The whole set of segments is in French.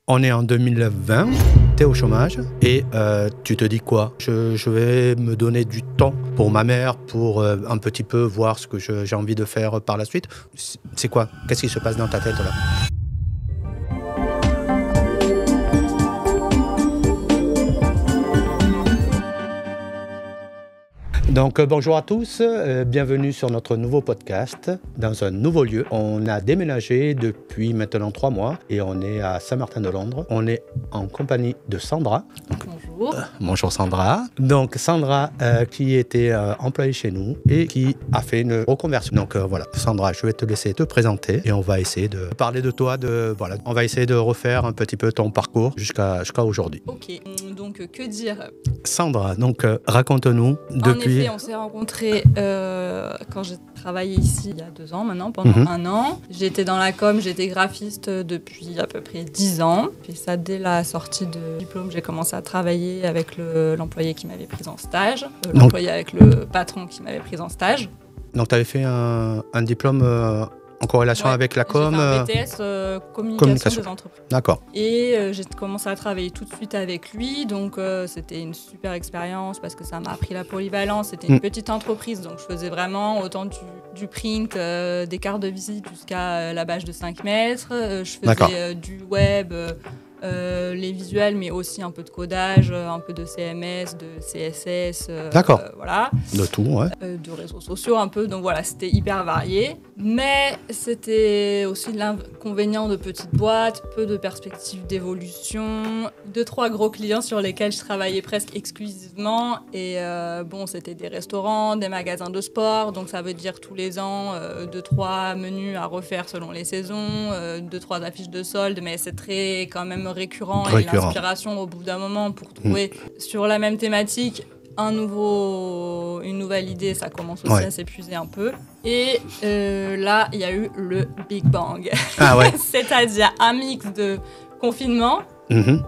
On est en 2020, tu es au chômage et tu te dis quoi? Je vais me donner du temps pour ma mère, pour un petit peu voir ce que j'ai envie de faire par la suite. C'est quoi? Qu'est-ce qui se passe dans ta tête là? Donc bonjour à tous, bienvenue sur notre nouveau podcast, dans un nouveau lieu. On a déménagé depuis maintenant 3 mois et on est à Saint-Martin-de-Londres. On est en compagnie de Sandra. Bonjour. Bonjour Sandra. Donc Sandra qui était employée chez nous et qui a fait une reconversion. Donc voilà, Sandra, je vais te laisser te présenter et on va essayer de parler de toi. Voilà, on va essayer de refaire un petit peu ton parcours jusqu'à aujourd'hui. Ok, donc que dire? Sandra, donc raconte-nous depuis... En effet, on s'est rencontrés quand j'ai travaillé ici il y a 2 ans maintenant, pendant 1 an. J'étais dans la com, j'étais graphiste depuis à peu près 10 ans. Puis ça, dès la sortie de diplôme, j'ai commencé à travailler avec l'employé qui m'avait pris en stage, l'employé avec le patron qui m'avait pris en stage. Donc tu avais fait un diplôme en corrélation avec la com? J'ai fait un BTS communication des entreprises. D'accord. Et j'ai commencé à travailler tout de suite avec lui, donc c'était une super expérience parce que ça m'a appris la polyvalence. C'était une petite entreprise, donc je faisais vraiment autant du print, des cartes de visite jusqu'à la bâche de 5 mètres. Je faisais du web, les visuels, mais aussi un peu de codage, un peu de CMS, de CSS. Voilà. De tout, ouais. De réseaux sociaux un peu, donc voilà, c'était hyper varié. Mais c'était aussi l'inconvénient de petites boîtes, peu de perspectives d'évolution, 2-3 gros clients sur lesquels je travaillais presque exclusivement. Et bon, c'était des restaurants, des magasins de sport, donc ça veut dire tous les ans 2-3 menus à refaire selon les saisons, 2-3 affiches de soldes, mais c'est très quand même récurrent. Et l'inspiration au bout d'un moment pour trouver sur la même thématique une nouvelle idée, ça commence aussi à s'épuiser un peu. Et là, il y a eu le Big Bang. Ah ouais. C'est-à-dire un mix de confinement,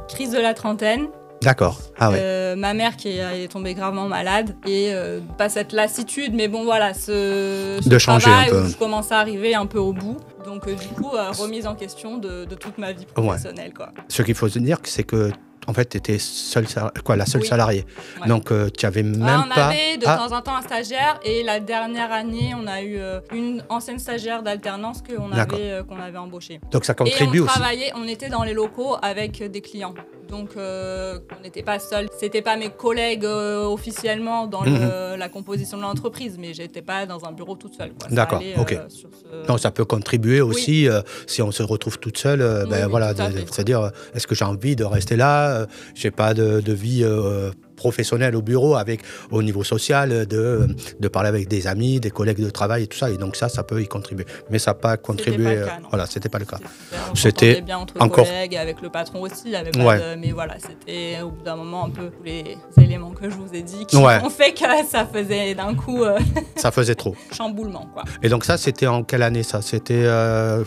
crise de la trentaine. D'accord. Ah ouais. Ma mère qui est tombée gravement malade et pas cette lassitude, mais bon voilà, ce changer travail un peu. Où je commence à arriver un peu au bout. Donc du coup, remise en question de toute ma vie professionnelle. Quoi. Ce qu'il faut se dire, c'est que en fait, tu étais la seule salariée. Ouais. Donc, tu n'avais même on pas... On avait de temps en temps un stagiaire. Et la dernière année, on a eu une ancienne stagiaire d'alternance qu'on avait embauchée. Donc, ça contribue aussi. On était dans les locaux avec des clients. Donc, on n'était pas seuls. Ce n'étaient pas mes collègues officiellement dans la composition de l'entreprise. Mais je n'étais pas dans un bureau toute seule. Quoi. D'accord, ok. Donc, ça peut contribuer aussi si on se retrouve toute seule. C'est-à-dire, est-ce que j'ai envie de rester là? J'ai pas de vie professionnelle au bureau au niveau social, de parler avec des amis, des collègues de travail et tout ça. Et donc ça peut y contribuer. Mais ça n'a pas contribué. C'était pas le cas. C'était bien entre collègues, avec le patron aussi. Mais voilà, c'était au bout d'un moment un peu tous les éléments que je vous ai dit qui ont fait que ça faisait d'un coup... ça faisait trop. Chamboulement, quoi. Et donc ça, c'était en quelle année ça? C'était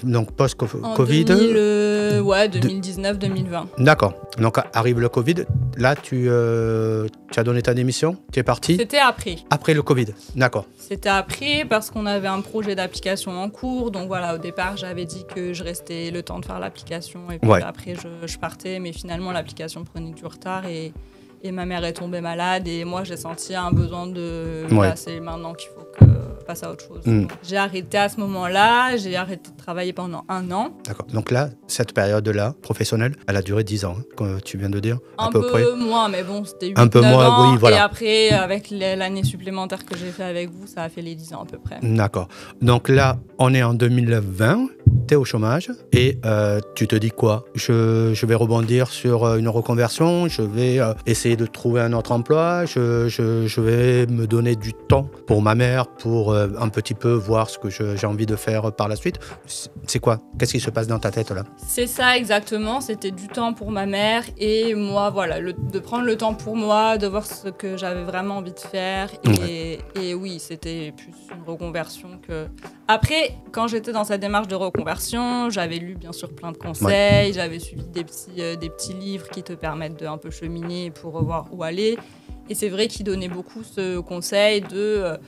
donc post-Covid? 2019-2020. D'accord. Donc arrive le Covid. Là, tu as donné ta démission? Tu es parti? C'était après. Après le Covid, d'accord. C'était après parce qu'on avait un projet d'application en cours. Donc voilà, au départ, j'avais dit que je restais le temps de faire l'application. Et puis après, je partais. Mais finalement, l'application prenait du retard et ma mère est tombée malade. Et moi, j'ai senti un besoin de... c'est maintenant qu'il faut que je passe à autre chose. Donc, j'ai arrêté à ce moment-là. J'ai arrêté de travailler pendant 1 an. D'accord. Donc là, cette période-là, professionnelle, elle a duré 10 ans, comme tu viens de dire, à peu près. Moins, mais bon, c'était 8-9 un peu moins, ans. Oui, voilà. Et après, avec l'année supplémentaire que j'ai fait avec vous, ça a fait les 10 ans à peu près. D'accord. Donc là, on est en 2020, tu es au chômage et tu te dis quoi? Je vais rebondir sur une reconversion, je vais essayer de trouver un autre emploi, je vais me donner du temps pour ma mère, pour un petit peu voir ce que j'ai envie de faire par la suite. C'est quoi? Qu'est-ce qui se passe dans ta tête là? C'est ça exactement, c'était du temps pour ma mère et moi, voilà, de prendre le temps pour moi, de voir ce que j'avais vraiment envie de faire. Et oui, c'était plus une reconversion que... Après, quand j'étais dans cette démarche de reconversion, j'avais lu bien sûr plein de conseils, j'avais suivi des petits livres qui te permettent de un peu cheminer pour voir où aller. Et c'est vrai qu'il donnait beaucoup ce conseil de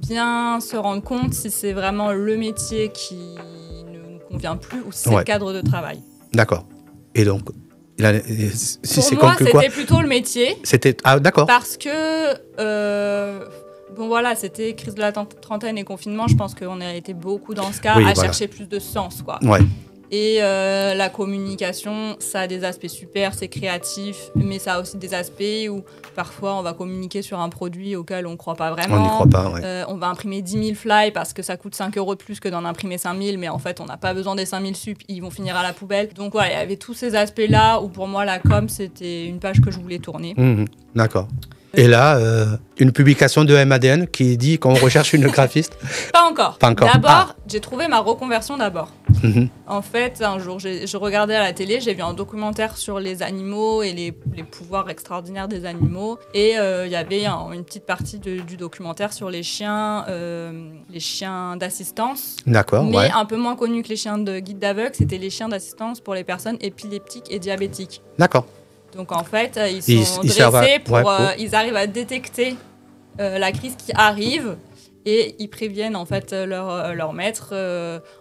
bien se rendre compte si c'est vraiment le métier qui ne nous convient plus ou si c'est le cadre de travail. D'accord. Et donc, si c'est Pour moi, conclu quoi? c'était plutôt le métier. C'était... Ah, d'accord. Parce que, bon voilà, c'était crise de la trentaine et confinement. Je pense qu'on a été beaucoup dans ce cas Oui, à voilà. chercher plus de sens, quoi. Ouais. Et la communication, ça a des aspects super, c'est créatif, mais ça a aussi des aspects où parfois on va communiquer sur un produit auquel on ne croit pas vraiment. On n'y croit pas, ouais. On va imprimer 10 000 fly parce que ça coûte 5 € de plus que d'en imprimer 5 000, mais en fait on n'a pas besoin des 5 000 sup, ils vont finir à la poubelle. Donc voilà, il y avait tous ces aspects-là où pour moi la com c'était une page que je voulais tourner. D'accord. Et là, une publication de MADN qui dit qu'on recherche une graphiste. Pas encore. Pas encore. D'abord, j'ai trouvé ma reconversion d'abord. Mhm. En fait, un jour, je regardais à la télé, j'ai vu un documentaire sur les animaux et les pouvoirs extraordinaires des animaux. Et il y avait une petite partie du documentaire sur les chiens d'assistance. D'accord, mais ouais. un peu moins connus que les chiens de guide d'aveugle, c'était les chiens d'assistance pour les personnes épileptiques et diabétiques. D'accord. Donc en fait, ils sont Ils servent dressés pour... ouais, ils arrivent à détecter la crise qui arrive et ils préviennent en fait leur maître.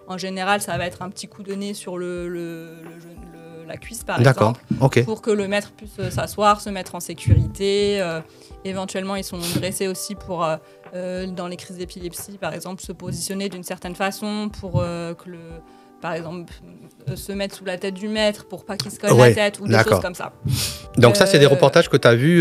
En général, ça va être un petit coup de nez sur la cuisse par exemple, ok. pour que le maître puisse s'asseoir, se mettre en sécurité. Éventuellement, ils sont dressés aussi pour, dans les crises d'épilepsie par exemple, se positionner d'une certaine façon pour que par exemple, se mettre sous la tête du maître pour pas qu'il se colle la tête ou des choses comme ça. Donc ça, c'est des reportages que tu as vus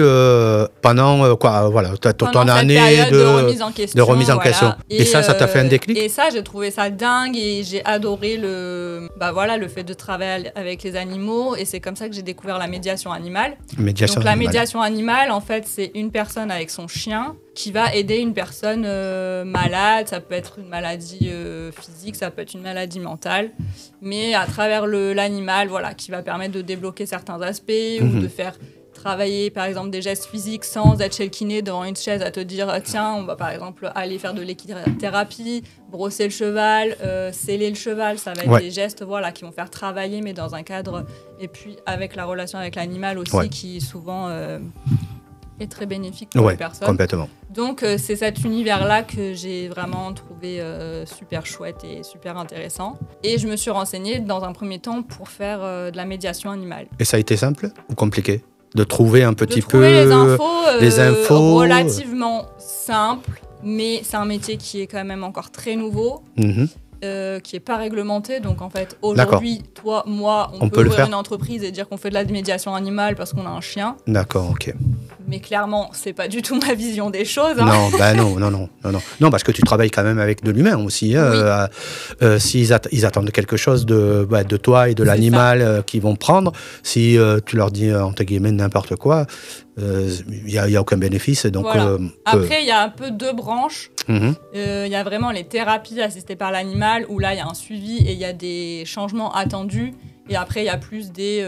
pendant ton année de remise en question. Et ça t'a fait un déclic? Et ça, j'ai trouvé ça dingue et j'ai adoré le fait de travailler avec les animaux. Et c'est comme ça que j'ai découvert la médiation animale. La médiation animale, en fait, c'est une personne avec son chien qui va aider une personne malade. Ça peut être une maladie physique, ça peut être une maladie mentale, mais à travers l'animal, voilà, qui va permettre de débloquer certains aspects ou de faire travailler par exemple des gestes physiques sans être chez le kiné devant une chaise à te dire tiens, on va par exemple aller faire de l'équithérapie, brosser le cheval, sceller le cheval. Ça va être des gestes qui vont faire travailler, mais dans un cadre, et puis avec la relation avec l'animal aussi qui souvent est très bénéfique pour les personnes. Complètement. Donc c'est cet univers-là que j'ai vraiment trouvé super chouette et super intéressant. Et je me suis renseignée dans un premier temps pour faire de la médiation animale. Et ça a été simple ou compliqué de trouver un petit peu les infos relativement simple, mais c'est un métier qui est quand même encore très nouveau. Qui n'est pas réglementé. Donc en fait, aujourd'hui, toi, moi, on peut ouvrir une entreprise et dire qu'on fait de la médiation animale parce qu'on a un chien. D'accord, ok. Mais clairement, c'est pas du tout ma vision des choses. Hein. Non, parce que tu travailles quand même avec de l'humain aussi. S'ils attendent quelque chose de toi et de l'animal qu'ils vont prendre, si tu leur dis entre guillemets n'importe quoi, il n'y a aucun bénéfice. Donc, après, il y a un peu deux branches. Il y a vraiment les thérapies assistées par l'animal, où là, il y a un suivi et il y a des changements attendus. Et après, il y a plus des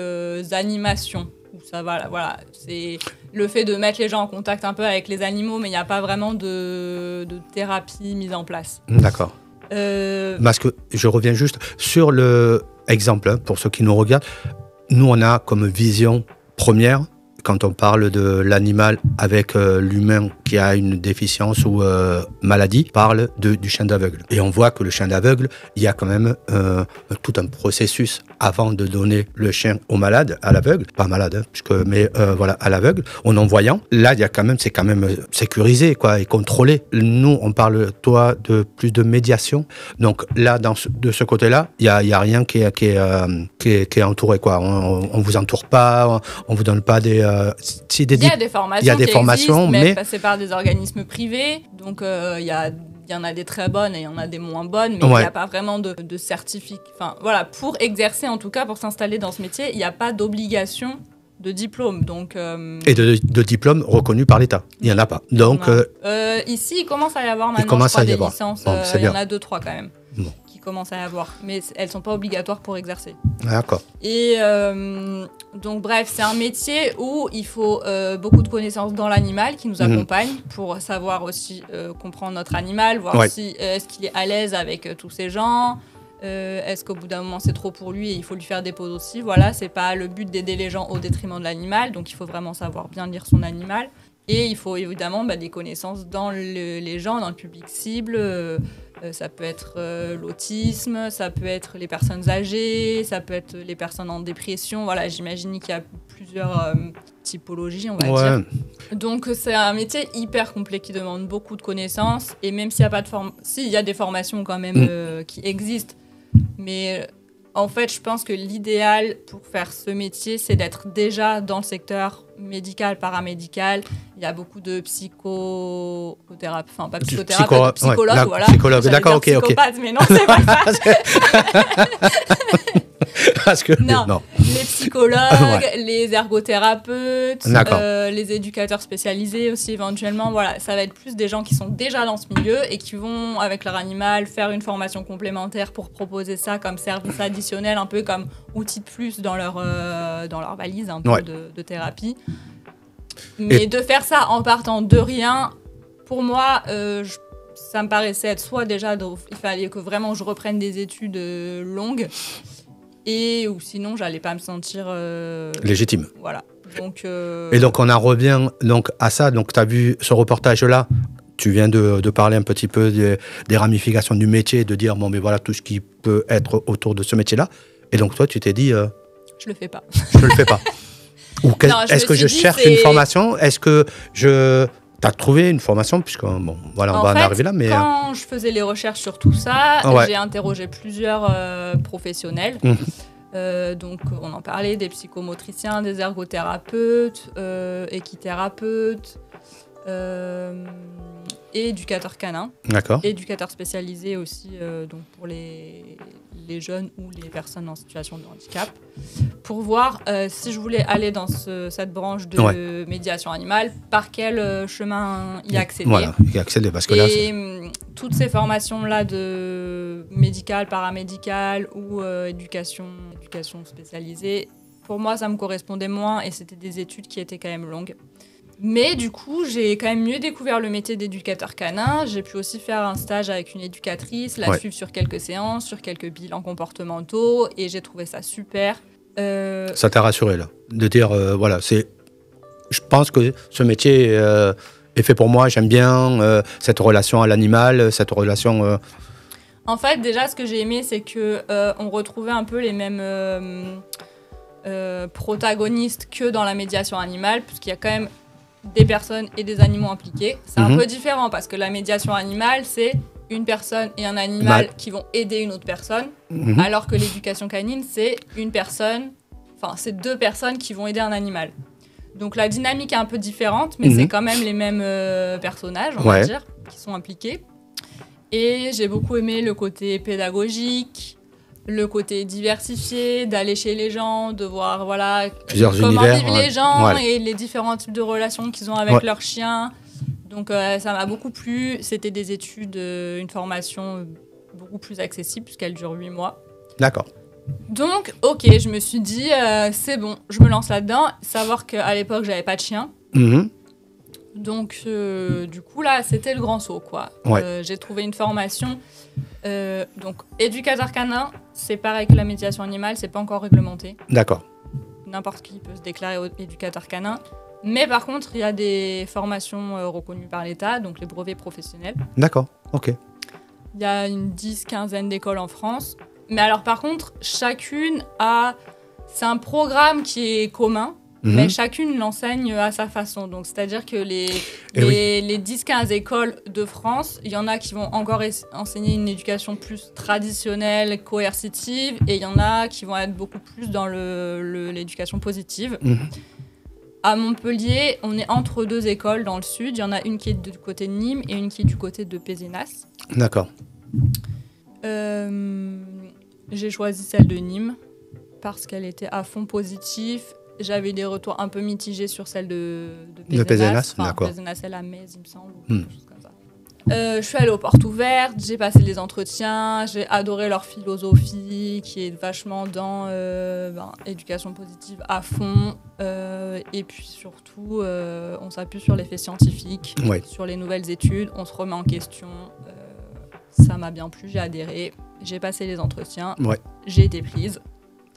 animations. Où ça va, voilà. C'est le fait de mettre les gens en contact un peu avec les animaux, mais il n'y a pas vraiment de thérapie mise en place. D'accord. Parce que je reviens juste sur l'exemple, pour ceux qui nous regardent. Nous, on a comme vision première, quand on parle de l'animal avec l'humain qui a une déficience ou maladie, parle du chien d'aveugle. Et on voit que le chien d'aveugle, il y a quand même tout un processus avant de donner le chien au malade, à l'aveugle, pas malade, à l'aveugle, en envoyant. Là, c'est quand même sécurisé et contrôlé. Nous, on parle, toi, de plus de médiation. Donc là, de ce côté-là, il y a rien qui est entouré, quoi. On vous entoure pas, on vous donne pas des. Il y a des formations, existent, mais passées par des organismes privés. Donc il y en a des très bonnes et il y en a des moins bonnes, mais il n'y a pas vraiment de certificat. Enfin voilà, pour exercer en tout cas, pour s'installer dans ce métier, il n'y a pas d'obligation de diplôme. Donc, et de diplôme reconnu par l'État, il n'y en a pas. Donc ici, il commence à y avoir maintenant, je crois, des licences. Il y en a 2-3 quand même. Bon. Commencent à y avoir, mais elles ne sont pas obligatoires pour exercer. D'accord. Et donc bref, c'est un métier où il faut beaucoup de connaissances dans l'animal qui nous accompagne pour savoir aussi comprendre notre animal, voir si est-ce qu'il est à l'aise avec tous ces gens, est-ce qu'au bout d'un moment c'est trop pour lui et il faut lui faire des pauses aussi. Voilà, c'est pas le but d'aider les gens au détriment de l'animal, donc il faut vraiment savoir bien lire son animal. Et il faut évidemment des connaissances dans les gens, dans le public cible. Ça peut être l'autisme, ça peut être les personnes âgées, ça peut être les personnes en dépression. Voilà, j'imagine qu'il y a plusieurs typologies, on va dire. Donc c'est un métier hyper complet qui demande beaucoup de connaissances. Et même s'il n'y a pas de il y a des formations quand même qui existent. Mais en fait, je pense que l'idéal pour faire ce métier, c'est d'être déjà dans le secteur médical, paramédical. Il y a beaucoup de psychothérapeutes, enfin pas psychothérapeutes, psychologues, voilà. Psychologue, d'accord, ok. Mais non, c'est pas ça. Parce que non. Les psychologues, les ergothérapeutes, les éducateurs spécialisés aussi éventuellement. Voilà, ça va être plus des gens qui sont déjà dans ce milieu et qui vont, avec leur animal, faire une formation complémentaire pour proposer ça comme service additionnel, un peu comme outil de plus dans leur valise un peu de thérapie. Mais de faire ça en partant de rien, pour moi, ça me paraissait être soit déjà, il fallait que vraiment je reprenne des études longues, ou sinon j'allais pas me sentir légitime. Voilà. Donc, Et donc on en revient donc à ça. Donc tu as vu ce reportage-là. Tu viens de parler un petit peu des ramifications du métier, de dire bon mais voilà tout ce qui peut être autour de ce métier-là. Et donc toi tu t'es dit je le fais pas. Je le fais pas. Ou est-ce que je cherche une formation? Est-ce que t'as trouvé une formation? Puisque bon voilà on va en arriver là. Mais quand je faisais les recherches sur tout ça, j'ai interrogé plusieurs professionnels. Donc on en parlait, des psychomotriciens, des ergothérapeutes, équithérapeutes, et éducateurs canins. D'accord. Éducateurs spécialisés aussi, donc pour les jeunes ou les personnes en situation de handicap, pour voir si je voulais aller dans cette branche de médiation animale, par quel chemin y accéder. Voilà, y accéder parce que toutes ces formations-là de médical, paramédical ou éducation spécialisée, pour moi, ça me correspondait moins et c'était des études qui étaient quand même longues. Mais du coup, j'ai quand même mieux découvert le métier d'éducateur canin. J'ai pu aussi faire un stage avec une éducatrice, la suivre sur quelques séances, sur quelques bilans comportementaux, et j'ai trouvé ça super. Ça t'a rassuré, là, de dire, voilà, je pense que ce métier est fait pour moi, j'aime bien cette relation à l'animal, cette relation... En fait, déjà, ce que j'ai aimé, c'est qu'on retrouvait un peu les mêmes protagonistes que dans la médiation animale, puisqu'il y a quand même des personnes et des animaux impliqués. C'est un peu différent parce que la médiation animale, c'est une personne et un animal qui vont aider une autre personne, alors que l'éducation canine, c'est c'est deux personnes qui vont aider un animal. Donc la dynamique est un peu différente, mais c'est quand même les mêmes personnages, on va dire, qui sont impliqués. Et j'ai beaucoup aimé le côté pédagogique, le côté diversifié, d'aller chez les gens, de voir comment vivent les gens et les différents types de relations qu'ils ont avec leurs chiens. Donc ça m'a beaucoup plu. C'était des études, une formation beaucoup plus accessible puisqu'elle dure 8 mois. D'accord. Donc ok, je me suis dit c'est bon, je me lance là-dedans. Savoir qu'à l'époque j'avais pas de chien. Donc du coup là c'était le grand saut quoi. J'ai trouvé une formation. Donc éducateur canin, c'est pareil que la médiation animale, c'est pas encore réglementé. D'accord. N'importe qui peut se déclarer éducateur canin. Mais par contre, il y a des formations reconnues par l'État, donc les brevets professionnels. D'accord, ok. Il y a une 10-15aine d'écoles en France. Mais alors par contre, chacune a... C'est un programme qui est commun, mais chacune l'enseigne à sa façon. Donc c'est-à-dire que les 10-15 écoles de France, il y en a qui vont encore enseigner une éducation plus traditionnelle, coercitive, et il y en a qui vont être beaucoup plus dans l'éducation positive. À Montpellier, on est entre deux écoles dans le sud. Il y en a une qui est du côté de Nîmes et une qui est du côté de Pézenas. D'accord. J'ai choisi celle de Nîmes parce qu'elle était à fond positif. J'avais des retours un peu mitigés sur celle de Pézenas. D'accord. Pézenas, c'est la Metz, il me semble, ou quelque chose comme ça. Je suis allée aux portes ouvertes, j'ai passé les entretiens, j'ai adoré leur philosophie qui est vachement dans éducation positive à fond. Et puis surtout, on s'appuie sur les faits scientifiques, sur les nouvelles études, on se remet en question. Ça m'a bien plu, j'ai adhéré, j'ai passé les entretiens, j'ai été prise.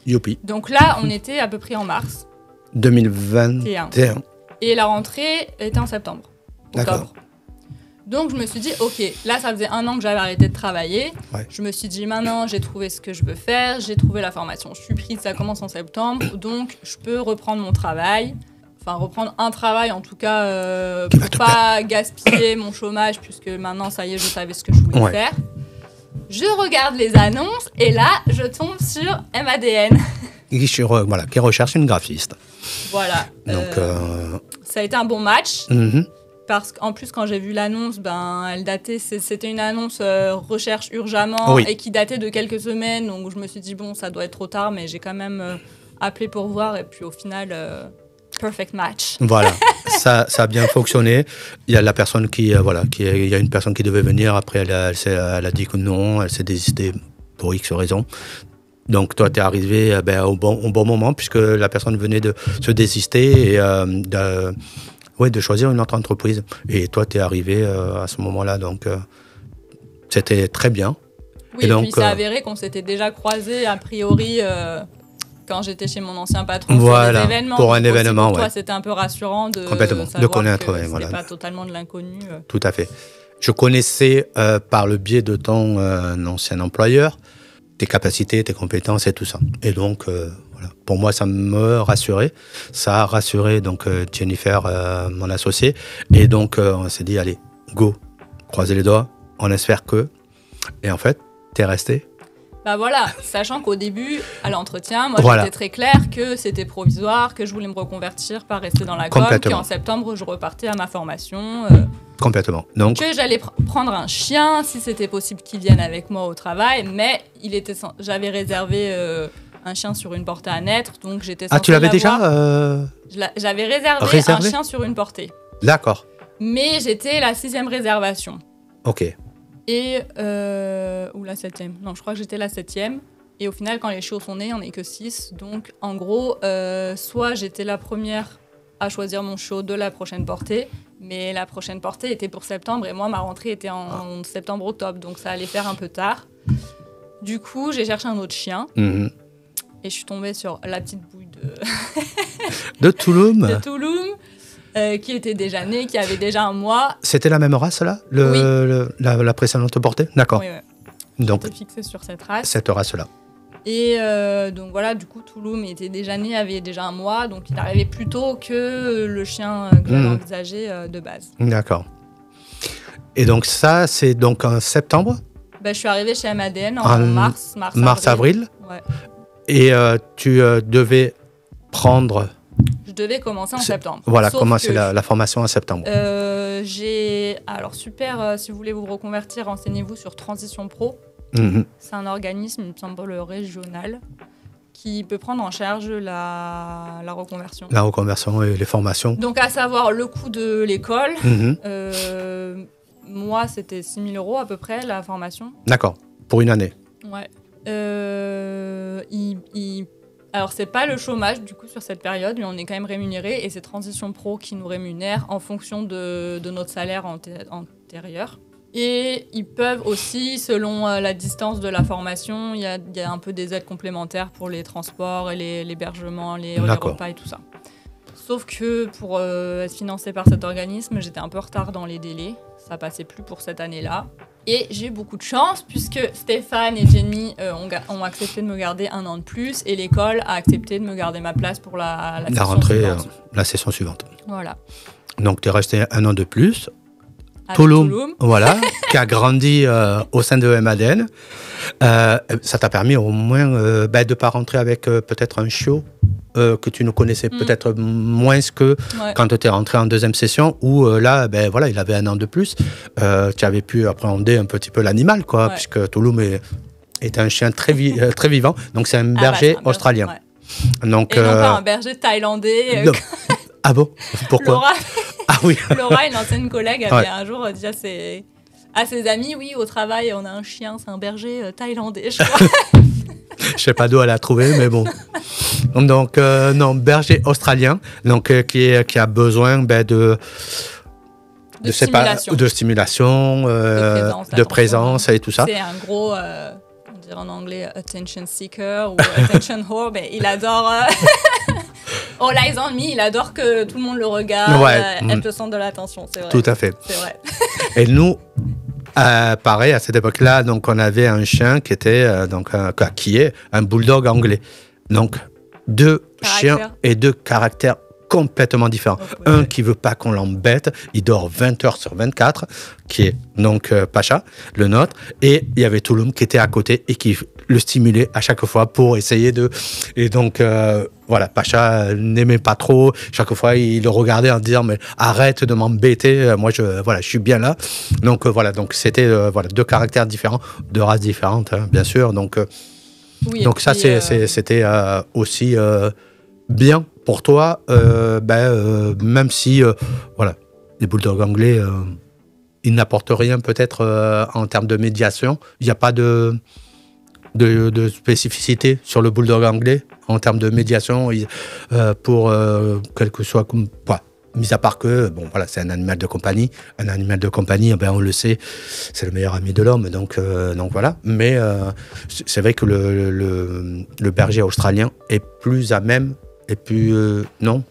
Youpi. Donc là, on était à peu près en mars 2021. Et la rentrée était en septembre, octobre. D'accord. Donc je me suis dit, ok, là ça faisait 1 an que j'avais arrêté de travailler. Ouais. Je me suis dit, maintenant j'ai trouvé ce que je veux faire, j'ai trouvé la formation. Je suis prise, ça commence en septembre, donc je peux reprendre mon travail. Enfin, reprendre un travail en tout cas, pour pas gaspiller mon chômage, puisque maintenant ça y est, je savais ce que je voulais faire. Je regarde les annonces et là, je tombe sur MADN. Qui recherche une graphiste. Voilà. Donc, ça a été un bon match. Mm-hmm. Parce qu'en plus, quand j'ai vu l'annonce, elle datait, c'était une annonce recherche urgemment et qui datait de quelques semaines. Donc je me suis dit, bon, ça doit être trop tard, mais j'ai quand même appelé pour voir. Et puis au final, perfect match. Voilà, ça a bien fonctionné. Il y a la personne il y a une personne qui devait venir. Après, elle a dit que non, elle s'est désistée pour X raisons. Donc toi, tu es arrivé au bon moment, puisque la personne venait de se désister et de choisir une autre entreprise. Et toi, tu es arrivé à ce moment-là, donc c'était très bien. Oui, et donc, puis ça avéré qu'on s'était déjà croisés, a priori, quand j'étais chez mon ancien patron pour des événements. Pour un événement, pour toi, c'était un peu rassurant de connaître, que c'était pas totalement de l'inconnu. Tout à fait. Je connaissais, par le biais de ton ancien employeur, tes capacités, tes compétences et tout ça. Et donc, pour moi, ça me rassurait. Ça a rassuré donc Jennifer, mon associée. Et donc, on s'est dit, allez, go, croisez les doigts, on espère que... Et en fait, t'es resté. Bah voilà, sachant qu'au début, à l'entretien, moi, j'étais très clair que c'était provisoire, que je voulais me reconvertir, pas rester dans la com, qu'en septembre, je repartais à ma formation. Complètement. Donc, que j'allais prendre un chien, si c'était possible qu'il vienne avec moi au travail, mais j'avais réservé un chien sur une portée à naître, donc j'étais censée tu l'avais déjà J'avais réservé un chien sur une portée. D'accord. Mais j'étais la 6e réservation. Ok. Et ou la 7e. Non, je crois que j'étais la 7e. Et au final, quand les chiots sont nés, on n'est que 6. Donc, en gros, soit j'étais la première à choisir mon chiot de la prochaine portée, mais la prochaine portée était pour septembre et moi, ma rentrée était en septembre-octobre. Donc, ça allait faire un peu tard. Du coup, j'ai cherché un autre chien. Mm-hmm. Et je suis tombée sur la petite bouille de Touloum. De Touloum. Qui était déjà né, qui avait déjà 1 mois. C'était la même race, là la précédente portée. D'accord. Oui, donc, j'étais fixée sur cette race. Cette race-là. Et donc voilà, du coup, Touloum était déjà né, avait déjà 1 mois, donc il arrivait plus tôt que le chien que j'avais envisagé de base. D'accord. Et donc ça, c'est donc en septembre ? Je suis arrivée chez MADN en mars-avril. Ouais. Et tu devais prendre... Je devais commencer en septembre. Voilà, commencer la formation en septembre. Alors super, si vous voulez vous reconvertir, renseignez-vous sur Transition Pro. Mm-hmm. C'est un organisme, il me semble, régional, qui peut prendre en charge la reconversion. La reconversion et les formations. Donc à savoir le coût de l'école. Mm-hmm. Moi, c'était 6 000 € à peu près, la formation. D'accord, pour une année. Ouais. Alors, c'est pas le chômage, du coup, sur cette période, mais on est quand même rémunéré, et c'est Transition Pro qui nous rémunère en fonction de notre salaire antérieur. Et ils peuvent aussi, selon la distance de la formation, il y a un peu des aides complémentaires pour les transports et l'hébergement, les repas et tout ça. Sauf que pour être financé par cet organisme, j'étais un peu en retard dans les délais. Ça passait plus pour cette année-là. Et j'ai eu beaucoup de chance puisque Stéphane et Jenny ont accepté de me garder 1 an de plus et l'école a accepté de me garder ma place pour la session rentrée, suivante. La session suivante. Voilà. Donc tu es resté 1 an de plus. Touloum. Voilà, qui a grandi au sein de MADN. Ça t'a permis au moins de ne pas rentrer avec peut-être un chiot que tu ne connaissais peut-être moins que quand tu es rentré en 2e session, où là, il avait 1 an de plus. Tu avais pu appréhender un petit peu l'animal, puisque Touloum est un chien très vivant. Donc c'est un berger australien. Ouais. Donc, et non pas un berger thaïlandais. Ah bon ? Pourquoi ? Laura, ah oui. Laura, une ancienne collègue, avait un jour dit à ses amis, oui, au travail, on a un chien, c'est un berger thaïlandais, je crois. Je sais pas d'où elle a trouvé, mais bon. Donc, non, berger australien, donc, qui a besoin de stimulation, de présence et tout ça. C'est un gros, on dirait en anglais, attention seeker ou attention whore, mais il adore All Eyes on Me, il adore que tout le monde le regarde, elle te sent de l'attention, c'est vrai. Tout à fait. C'est vrai. Et nous, pareil, à cette époque-là, donc on avait un chien qui était qui est un bulldog anglais. Donc, 2 chiens et 2 caractères complètement différents. Un qui veut pas qu'on l'embête, il dort 20 heures sur 24, qui est donc Pacha, le nôtre, et il y avait Touloum qui était à côté et qui le stimulait à chaque fois pour essayer de... Et donc, voilà, Pacha n'aimait pas trop. Chaque fois, il le regardait en disant « Mais arrête de m'embêter, moi, je suis bien là. » Donc, voilà, donc c'était 2 caractères différents, 2 races différentes, hein, bien sûr. Donc, donc ça, c'était aussi bien pour toi, même si, les bulldogs anglais, ils n'apportent rien peut-être en termes de médiation. Il n'y a pas de spécificité sur le bulldog anglais en termes de médiation pour quel que soit mis à part que c'est un animal de compagnie. Un animal de compagnie, on le sait, c'est le meilleur ami de l'homme, donc voilà. Mais c'est vrai que le berger australien est plus à même et plus non.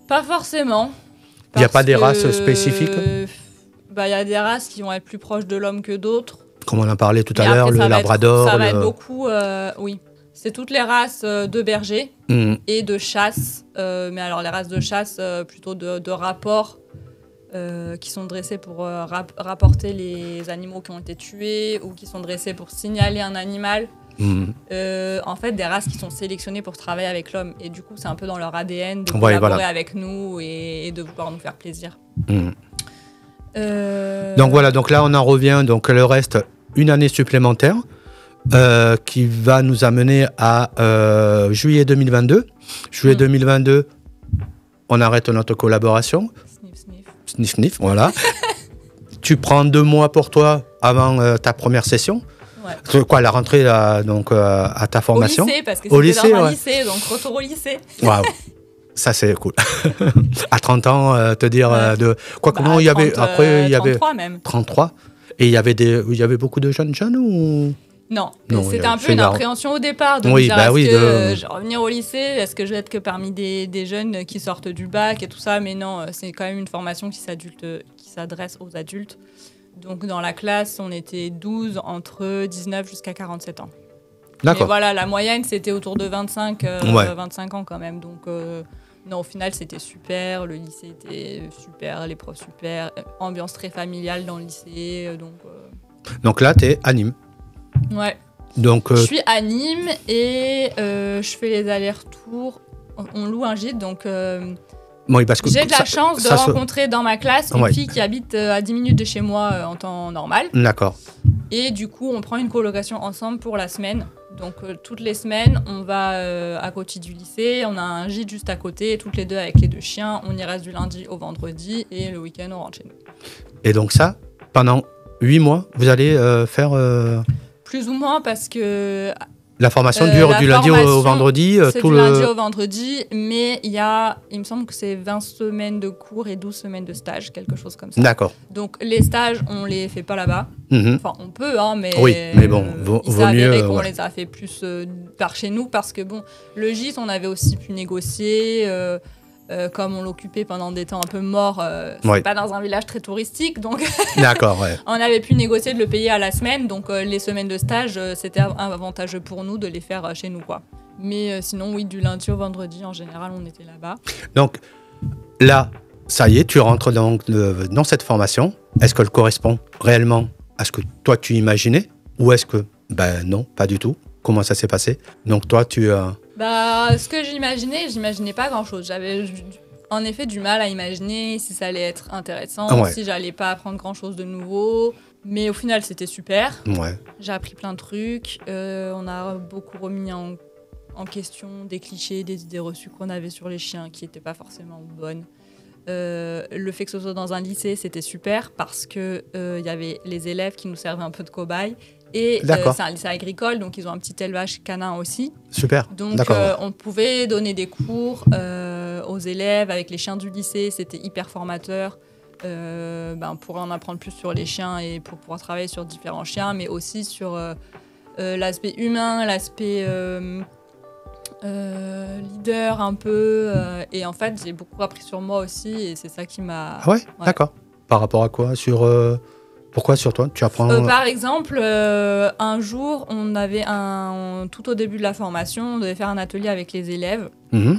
Pas forcément. Il n'y a pas des races spécifiques. Il y a des races qui vont être plus proches de l'homme que d'autres. Comme on en parlait tout à l'heure, le labrador. Ça va être beaucoup, oui. C'est toutes les races de bergers et de chasse. Mais alors les races de chasse, plutôt de rapport, qui sont dressées pour rapporter les animaux qui ont été tués ou qui sont dressées pour signaler un animal. En fait, des races qui sont sélectionnées pour travailler avec l'homme. Et du coup, c'est un peu dans leur ADN de collaborer avec nous et de vouloir nous faire plaisir. Donc voilà, donc là, on en revient. Donc le reste, une année supplémentaire. Qui va nous amener à juillet 2022. Juillet 2022, on arrête notre collaboration. Sniff, sniff, voilà. Tu prends 2 mois pour toi avant ta première session. Ouais. La rentrée à ta formation. Au lycée, parce que c'était dans un lycée, donc retour au lycée. Waouh. Ça, c'est cool. À 30 ans, te dire comment il y avait... Après, il y avait 33 même. 33. Et il y avait beaucoup de jeunes ou... Non, c'était un peu une appréhension au départ de me dire je vais revenir au lycée, est-ce que je vais être que parmi des jeunes qui sortent du bac et tout ça, mais non, c'est quand même une formation qui s'adresse aux adultes. Donc dans la classe, on était 12 entre 19 jusqu'à 47 ans. D'accord. Et voilà, la moyenne, c'était autour de 25 ans quand même. Donc non, au final, c'était super, le lycée était super, les profs super, ambiance très familiale dans le lycée. Donc là, t'es à Nîmes. Ouais. Donc, je suis à Nîmes et je fais les allers-retours. On loue un gîte, donc parce que j'ai de la chance de rencontrer dans ma classe une fille qui habite à 10 minutes de chez moi en temps normal. D'accord. Et du coup, on prend une colocation ensemble pour la semaine. Donc toutes les semaines, on va à côté du lycée, on a un gîte juste à côté, et toutes les deux avec les 2 chiens. On y reste du lundi au vendredi et le week-end, on rentre chez nous. Et donc ça, pendant 8 mois, vous allez faire... Plus ou moins, parce que... La formation dure du lundi au vendredi. C'est du lundi au vendredi, mais il me semble que c'est 20 semaines de cours et 12 semaines de stage, quelque chose comme ça. D'accord. Donc les stages, on les fait pas là-bas. Enfin, on peut, mais... Oui, mais bon, vaut mieux... qu'on les a fait plus par chez nous, parce que le gîte, on avait aussi pu négocier... comme on l'occupait pendant des temps un peu morts, c'est pas dans un village très touristique, donc d'accord, ouais. On avait pu négocier de le payer à la semaine, donc les semaines de stage, c'était avantageux pour nous de les faire chez nous, quoi. Mais sinon, oui, du lundi au vendredi, en général, on était là-bas. Donc là, ça y est, tu rentres dans cette formation. Est-ce qu'elle correspond réellement à ce que toi, tu imaginais? Ou est-ce que, non, pas du tout? Comment ça s'est passé? Donc toi, tu... ce que j'imaginais pas grand-chose. J'avais en effet du mal à imaginer si ça allait être intéressant, si j'allais pas apprendre grand-chose de nouveau. Mais au final, c'était super. Ouais. J'ai appris plein de trucs. On a beaucoup remis en question des clichés, des idées reçues qu'on avait sur les chiens qui n'étaient pas forcément bonnes. Le fait que ce soit dans un lycée, c'était super parce que y avait les élèves qui nous servaient un peu de cobayes. Et c'est un lycée agricole, donc ils ont un petit élevage canin aussi. Super. Donc on pouvait donner des cours aux élèves avec les chiens du lycée, c'était hyper formateur. Pour en apprendre plus sur les chiens et pour pouvoir travailler sur différents chiens, mais aussi sur l'aspect humain, l'aspect leader un peu. Et en fait, j'ai beaucoup appris sur moi aussi et c'est ça qui m'a... Ah ouais, d'accord. Par rapport à quoi? Pourquoi sur toi? Tu apprends... Par exemple, un jour, tout au début de la formation, on devait faire un atelier avec les élèves. Mhm.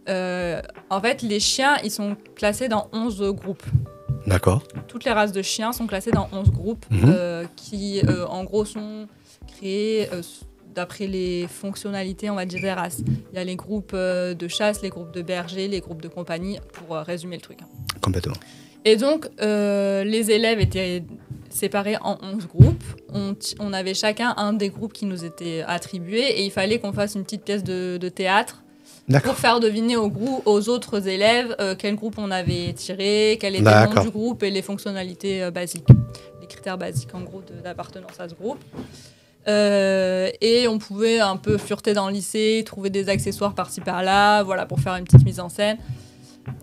En fait, les chiens, ils sont classés dans 11 groupes. D'accord. Toutes les races de chiens sont classées dans 11 groupes qui, en gros, sont créés d'après les fonctionnalités, on va dire, des races. Il y a les groupes de chasse, les groupes de bergers, les groupes de compagnie, pour résumer le truc. Complètement. Et donc, les élèves étaient séparés en 11 groupes. On avait chacun un des groupes qui nous était attribué et il fallait qu'on fasse une petite pièce de théâtre pour faire deviner aux autres élèves quel groupe on avait tiré, quel était le nom du groupe et les fonctionnalités basiques, les critères basiques en gros d'appartenance à ce groupe. Et on pouvait un peu fureter dans le lycée, trouver des accessoires par-ci par-là, voilà, pour faire une petite mise en scène.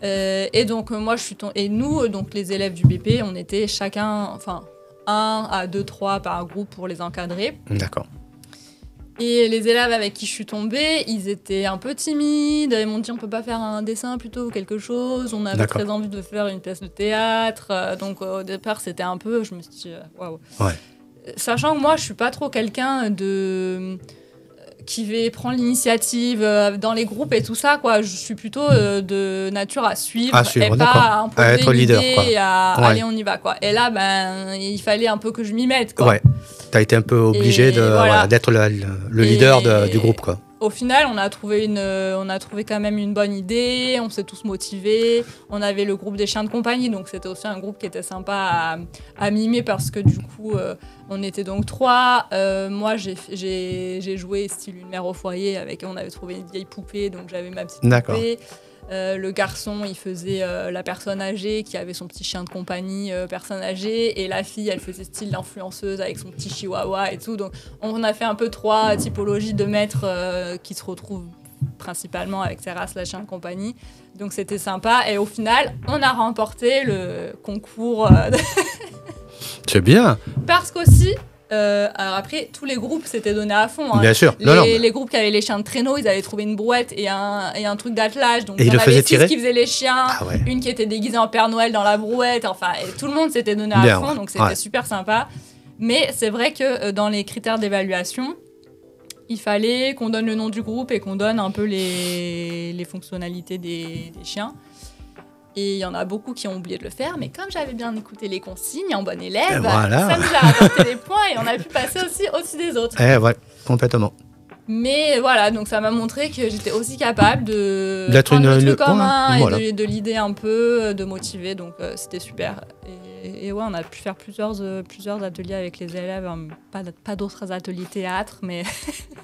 Et donc nous, donc les élèves du BP, on était chacun, enfin 1 à 2, 3 par groupe pour les encadrer. D'accord. Et les élèves avec qui je suis tombée, ils étaient un peu timides. Ils m'ont dit on peut pas faire un dessin plutôt ou quelque chose. On avait très envie de faire une pièce de théâtre. Donc au départ c'était un peu, je me suis dit waouh. Ouais. Sachant que moi je suis pas trop quelqu'un qui va prendre l'initiative dans les groupes et tout ça, quoi. Je suis plutôt de nature à suivre et pas à imposer à être leader, l'idée quoi. Et à allez, on y va, quoi. Et là, il fallait un peu que je m'y mette, quoi. Ouais. T'as été un peu obligé d'être le leader du groupe, quoi. Au final, on a trouvé quand même une bonne idée, on s'est tous motivés, on avait le groupe des chiens de compagnie, donc c'était aussi un groupe qui était sympa à mimer parce que du coup, on était donc 3. Moi, j'ai joué style une mère au foyer, on avait trouvé une vieille poupée, donc j'avais ma petite poupée. Le garçon, il faisait la personne âgée qui avait son petit chien de compagnie, personne âgée, et la fille, elle faisait style l'influenceuse avec son petit chihuahua et tout. Donc, on a fait un peu 3 typologies de maîtres qui se retrouvent principalement avec ces races, la chien de compagnie. Donc, c'était sympa. Et au final, on a remporté le concours. C'est bien. Parce qu'aussi, alors après, tous les groupes s'étaient donnés à fond. Hein. Bien sûr. Les groupes qui avaient les chiens de traîneau, ils avaient trouvé une brouette et un truc d'attelage. Donc, et ils le faisaient tirer. Qui faisaient les chiens, une qui était déguisée en Père Noël dans la brouette. Enfin, et tout le monde s'était donné à fond, donc c'était super sympa. Mais c'est vrai que dans les critères d'évaluation, il fallait qu'on donne le nom du groupe et qu'on donne un peu les fonctionnalités des chiens. Et il y en a beaucoup qui ont oublié de le faire, mais comme j'avais bien écouté les consignes en bon élève, ça nous a rapporté des points et on a pu passer aussi au-dessus des autres. Ouais, complètement. Mais voilà, donc ça m'a montré que j'étais aussi capable d'être prendre le truc en main et de l'idée un peu, de motiver, donc c'était super. Et ouais, on a pu faire plusieurs ateliers avec les élèves, pas d'autres ateliers théâtre, mais...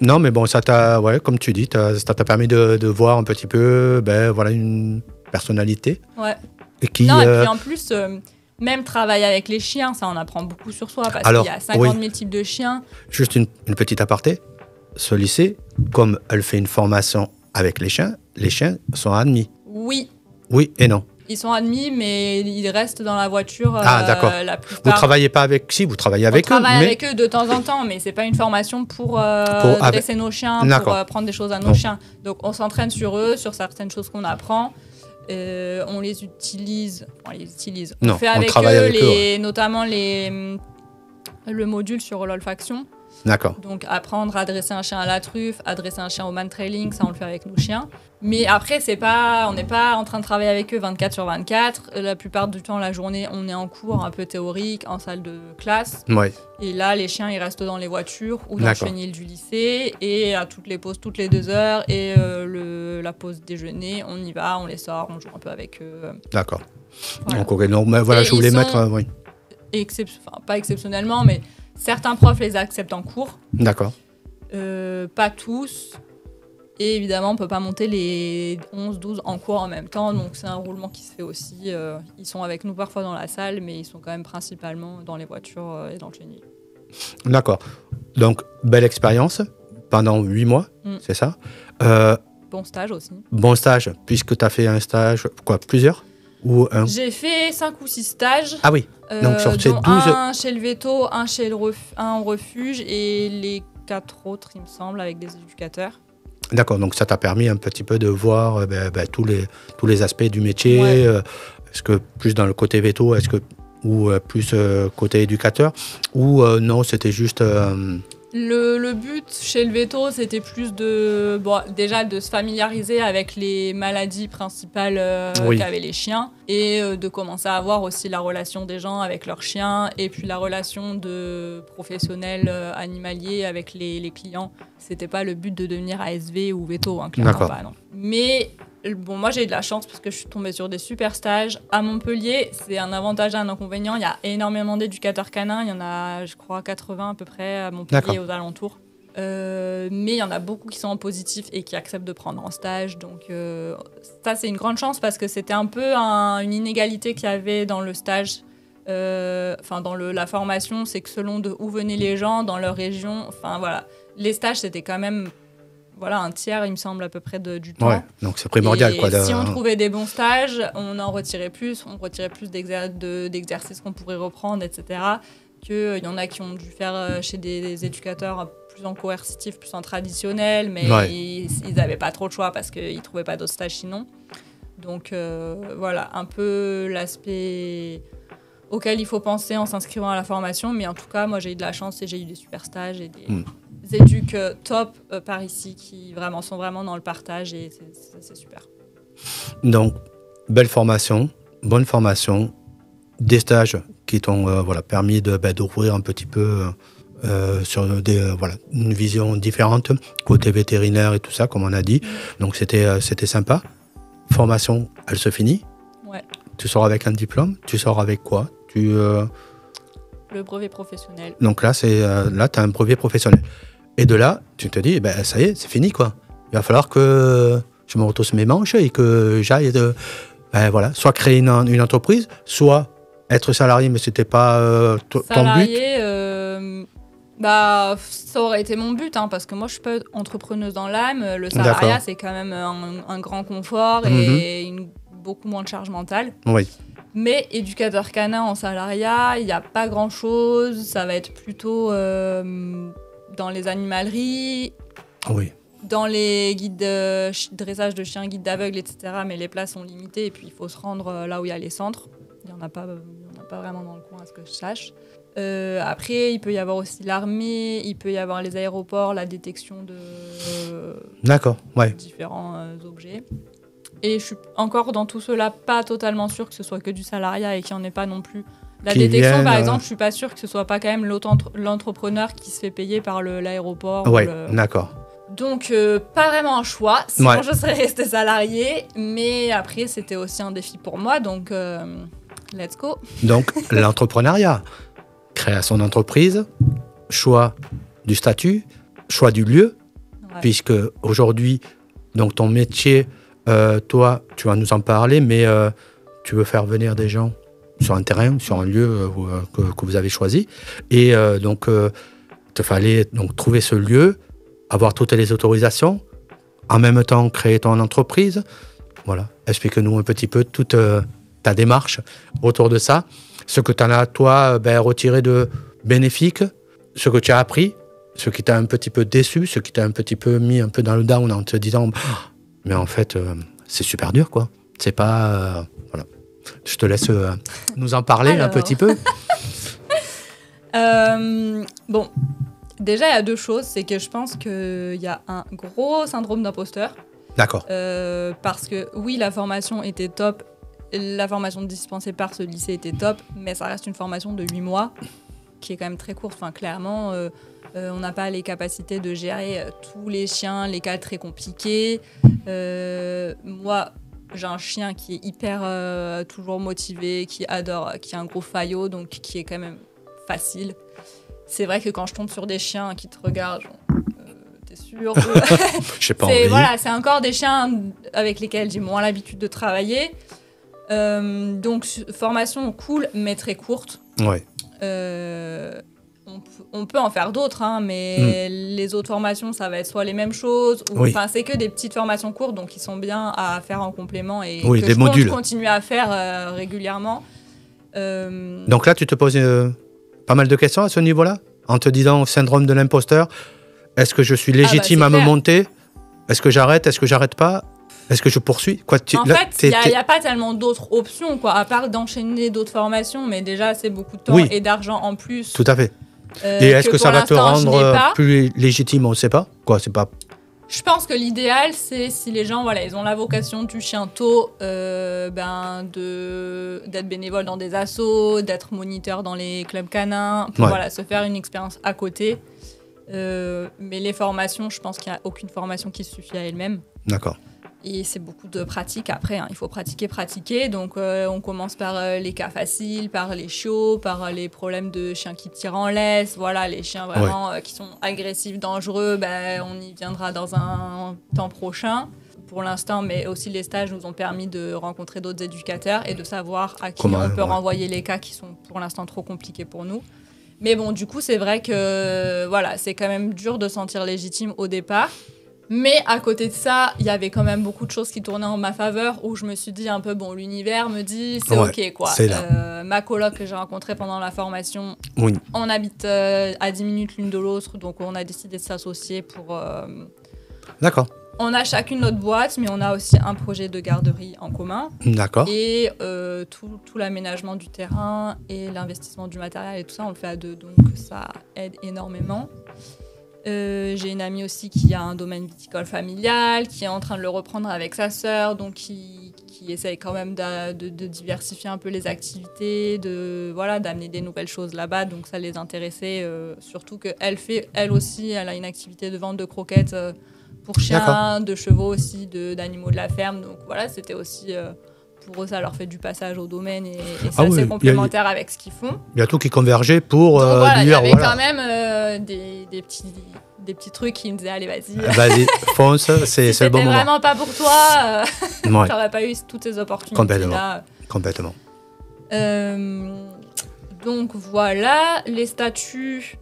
Non, mais bon, ça t'a, comme tu dis, ça t'a permis de voir un petit peu, une personnalité. Ouais. Et puis en plus, même travailler avec les chiens, ça en apprend beaucoup sur soi, parce qu'il y a 50 000 types de chiens. Juste une petite aparté, ce lycée, comme elle fait une formation avec les chiens sont admis. Oui. Oui et non. Ils sont admis, mais ils restent dans la voiture d'accord. La plupart. Vous travaillez pas avec... Si, vous travaillez avec eux. On travaille avec eux de temps en temps, mais c'est pas une formation pour dresser nos chiens, pour prendre des choses à nos chiens. Donc on s'entraîne sur eux, sur certaines choses qu'on apprend. On les utilise. On fait avec eux, notamment le module sur l'olfaction. D'accord. Donc apprendre à dresser un chien à la truffe, à dresser un chien au man-trailing, ça on le fait avec nos chiens. Mais après, on n'est pas en train de travailler avec eux 24/24. La plupart du temps, la journée, on est en cours un peu théorique, en salle de classe. Ouais. Et là, les chiens, ils restent dans les voitures ou dans le chenil du lycée. Et à toutes les pauses, toutes les 2 heures. Et la pause déjeuner, on y va, on les sort, on joue un peu avec eux. D'accord. Voilà. Donc, je voulais mettre... pas exceptionnellement, mais certains profs les acceptent en cours. D'accord. Pas tous. Et évidemment, on ne peut pas monter les 11-12 en cours en même temps. Donc, c'est un roulement qui se fait aussi. Ils sont avec nous parfois dans la salle, mais ils sont quand même principalement dans les voitures et dans le chenil. D'accord. Donc, belle expérience pendant 8 mois, c'est ça. Bon stage aussi. Bon stage, puisque tu as fait un stage, plusieurs ou un? J'ai fait 5 ou 6 stages. Ah oui. Donc, sur ces 12... un chez le veto, un au refuge et les 4 autres, il me semble, avec des éducateurs. D'accord, donc ça t'a permis un petit peu de voir tous les aspects du métier. Ouais. Est-ce que plus dans le côté veto, ou plus côté éducateur, ou non, c'était juste... Le but chez le veto, c'était plus déjà de se familiariser avec les maladies principales Oui. qu'avaient les chiens et de commencer à voir aussi la relation des gens avec leurs chiens et puis la relation de professionnels animaliers avec les clients. C'était pas le but de devenir ASV ou veto, hein, clairement D'accord. pas, non. Mais bon, moi j'ai eu de la chance parce que je suis tombée sur des super stages. À Montpellier, c'est un avantage et un inconvénient. Il y a énormément d'éducateurs canins. Il y en a, je crois, 80 à peu près à Montpellier et aux alentours. Mais il y en a beaucoup qui sont en positif et qui acceptent de prendre en stage. Donc ça, c'est une grande chance parce que c'était un peu une inégalité qu'il y avait dans le stage. Dans la formation, c'est que selon de où venaient les gens, dans leur région, enfin voilà. Les stages, c'était quand même... Voilà, un tiers, il me semble, à peu près du temps. Ouais, donc c'est primordial. Si on trouvait des bons stages, on en retirait plus, d'exercices qu'on pourrait reprendre, etc. Il y en a qui ont dû faire chez des éducateurs plus en coercitif, plus en traditionnel, mais ils n'avaient pas trop le choix parce qu'ils ne trouvaient pas d'autres stages sinon. Donc voilà, un peu l'aspect auquel il faut penser en s'inscrivant à la formation. Mais en tout cas, moi, j'ai eu de la chance et j'ai eu des super stages et des éduques top par ici qui sont vraiment dans le partage et c'est super. Donc, belle formation, bonne formation, des stages qui t'ont permis d'ouvrir un petit peu sur une vision différente, côté vétérinaire et tout ça, comme on a dit. Donc, c'était sympa. Formation, elle se finit. Ouais. Tu sors avec un diplôme. Tu sors avec quoi? Le brevet professionnel. Donc là, tu as un brevet professionnel. Et de là, tu te dis, ça y est, c'est fini, quoi. Il va falloir que je me retrousse mes manches et que j'aille soit créer une entreprise, soit être salarié, mais c'était pas ton but. Salarié, ça aurait été mon but, hein, parce que moi, je suis pas entrepreneuse dans l'âme. Le salariat, D'accord. c'est quand même un grand confort et beaucoup moins de charge mentale. Oui. Mais éducateur canin en salariat, il n'y a pas grand-chose. Ça va être plutôt dans les animaleries, dans les guides de dressage de chiens, guides d'aveugles, etc. Mais les places sont limitées et puis il faut se rendre là où il y a les centres. Il n'y en a pas vraiment dans le coin, à ce que je sache. Après, il peut y avoir aussi l'armée, il peut y avoir les aéroports, la détection de différents objets. Et je suis encore dans tout cela pas totalement sûre que ce soit que du salariat et qu'il n'y en ait pas non plus. La détection, par exemple, je suis pas sûre que ce soit pas quand même l'entrepreneur qui se fait payer par l'aéroport. Oui, d'accord. Donc, pas vraiment un choix. Sinon, je serais restée salariée. Mais après, c'était aussi un défi pour moi. Donc, let's go. Donc, l'entrepreneuriat, création d'entreprise, choix du statut, choix du lieu, puisque aujourd'hui, donc ton métier... toi, tu vas nous en parler, mais tu veux faire venir des gens sur un terrain, sur un lieu que vous avez choisi. Et donc, il fallait trouver ce lieu, avoir toutes les autorisations, en même temps créer ton entreprise. Voilà, explique-nous un petit peu toute ta démarche autour de ça, ce que tu en as, toi, retiré de bénéfique, ce que tu as appris, ce qui t'a un petit peu déçu, ce qui t'a un petit peu mis un peu dans le down en te disant... Mais en fait, c'est super dur, quoi. C'est pas... voilà. Je te laisse nous en parler un petit peu. Bon, déjà, il y a deux choses. C'est que je pense qu'il y a un gros syndrome d'imposteur. D'accord. Parce que, oui, la formation était top. La formation dispensée par ce lycée était top. Mais ça reste une formation de 8 mois, qui est quand même très courte. Enfin, clairement... on n'a pas les capacités de gérer tous les chiens, les cas très compliqués. Moi, j'ai un chien qui est hyper toujours motivé, qui adore, qui a un gros faillot, donc qui est quand même facile. C'est vrai que quand je tombe sur des chiens qui te regardent, t'es sûr J'ai pas envie. Voilà, c'est encore des chiens avec lesquels j'ai moins l'habitude de travailler. Donc, formation cool, mais très courte. Ouais. On peut en faire d'autres, hein, mais les autres formations, ça va être soit les mêmes choses, ou c'est que des petites formations courtes, donc qui sont bien à faire en complément et que des je modules. compte continuer à faire régulièrement. Donc là, tu te poses pas mal de questions à ce niveau-là, en te disant syndrome de l'imposteur. Est-ce que je suis légitime à me monter Est-ce que j'arrête? Est-ce que j'arrête pas? Est-ce que je poursuis? Quoi, En fait, il n'y a pas tellement d'autres options, quoi, à part d'enchaîner d'autres formations, mais déjà, c'est beaucoup de temps et d'argent en plus. Tout à fait. Et est-ce que ça va te rendre plus légitime? On ne sait pas. Quoi, c'est pas... Je pense que l'idéal, c'est si les gens, voilà, ils ont la vocation du chiento, d'être bénévole dans des assos, d'être moniteur dans les clubs canins, pour se faire une expérience à côté. Mais les formations, je pense qu'il n'y a aucune formation qui suffit à elle-même. D'accord. Et c'est beaucoup de pratique après, il faut pratiquer. Donc on commence par les cas faciles, par les chiots, par les problèmes de chiens qui tirent en laisse. Voilà, les chiens vraiment qui sont agressifs, dangereux, on y viendra dans un temps prochain. Pour l'instant, mais aussi les stages nous ont permis de rencontrer d'autres éducateurs et de savoir à qui on peut renvoyer les cas qui sont pour l'instant trop compliqués pour nous. Mais bon, du coup, c'est vrai que c'est quand même dur de se sentir légitime au départ. Mais à côté de ça, il y avait quand même beaucoup de choses qui tournaient en ma faveur où je me suis dit un peu, l'univers me dit c'est ok quoi. Ma coloc que j'ai rencontrée pendant la formation, on habite à 10 minutes l'une de l'autre, donc on a décidé de s'associer pour... D'accord. On a chacune notre boîte, mais on a aussi un projet de garderie en commun. D'accord. Et tout l'aménagement du terrain et l'investissement du matériel et tout ça, on le fait à deux, donc ça aide énormément. J'ai une amie aussi qui a un domaine viticole familial, qui est en train de le reprendre avec sa sœur, donc qui essaye quand même de diversifier un peu les activités, d'amener des nouvelles choses là-bas, donc ça les intéressait, surtout qu'elle a une activité de vente de croquettes pour chiens, de chevaux aussi, d'animaux de la ferme, donc voilà, c'était aussi... pour eux, ça leur fait du passage au domaine et c'est assez complémentaire avec ce qu'ils font. Il y a tout qui convergeait pour dire... Il y avait quand même des petits trucs qui me disaient « Allez, vas-y. Vas-y, fonce, c'est le bon moment. » C'était vraiment pas pour toi. Tu n'aurais pas eu toutes ces opportunités-là. Complètement. Donc voilà, les statuts...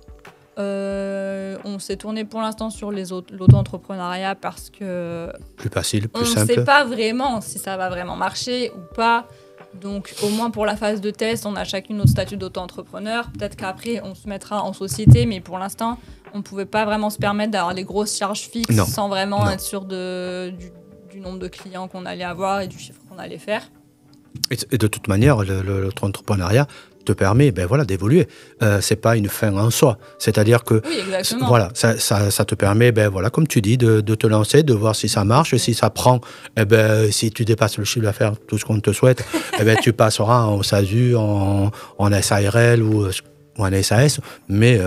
on s'est tourné pour l'instant sur l'auto-entrepreneuriat parce que plus facile, plus simple. On ne sait pas vraiment si ça va vraiment marcher ou pas. Donc au moins pour la phase de test, on a chacune notre statut d'auto-entrepreneur. Peut-être qu'après on se mettra en société, mais pour l'instant on ne pouvait pas vraiment se permettre d'avoir des grosses charges fixes sans vraiment être sûr du nombre de clients qu'on allait avoir et du chiffre qu'on allait faire. Et de toute manière, l'auto-entrepreneuriat te permet d'évoluer. C'est pas une fin en soi. C'est-à-dire que ça te permet, comme tu dis, de te lancer, de voir si ça marche, si ça prend, si tu dépasses le chiffre d'affaires, tout ce qu'on te souhaite, tu passeras en SASU, en SARL ou en SAS. Mais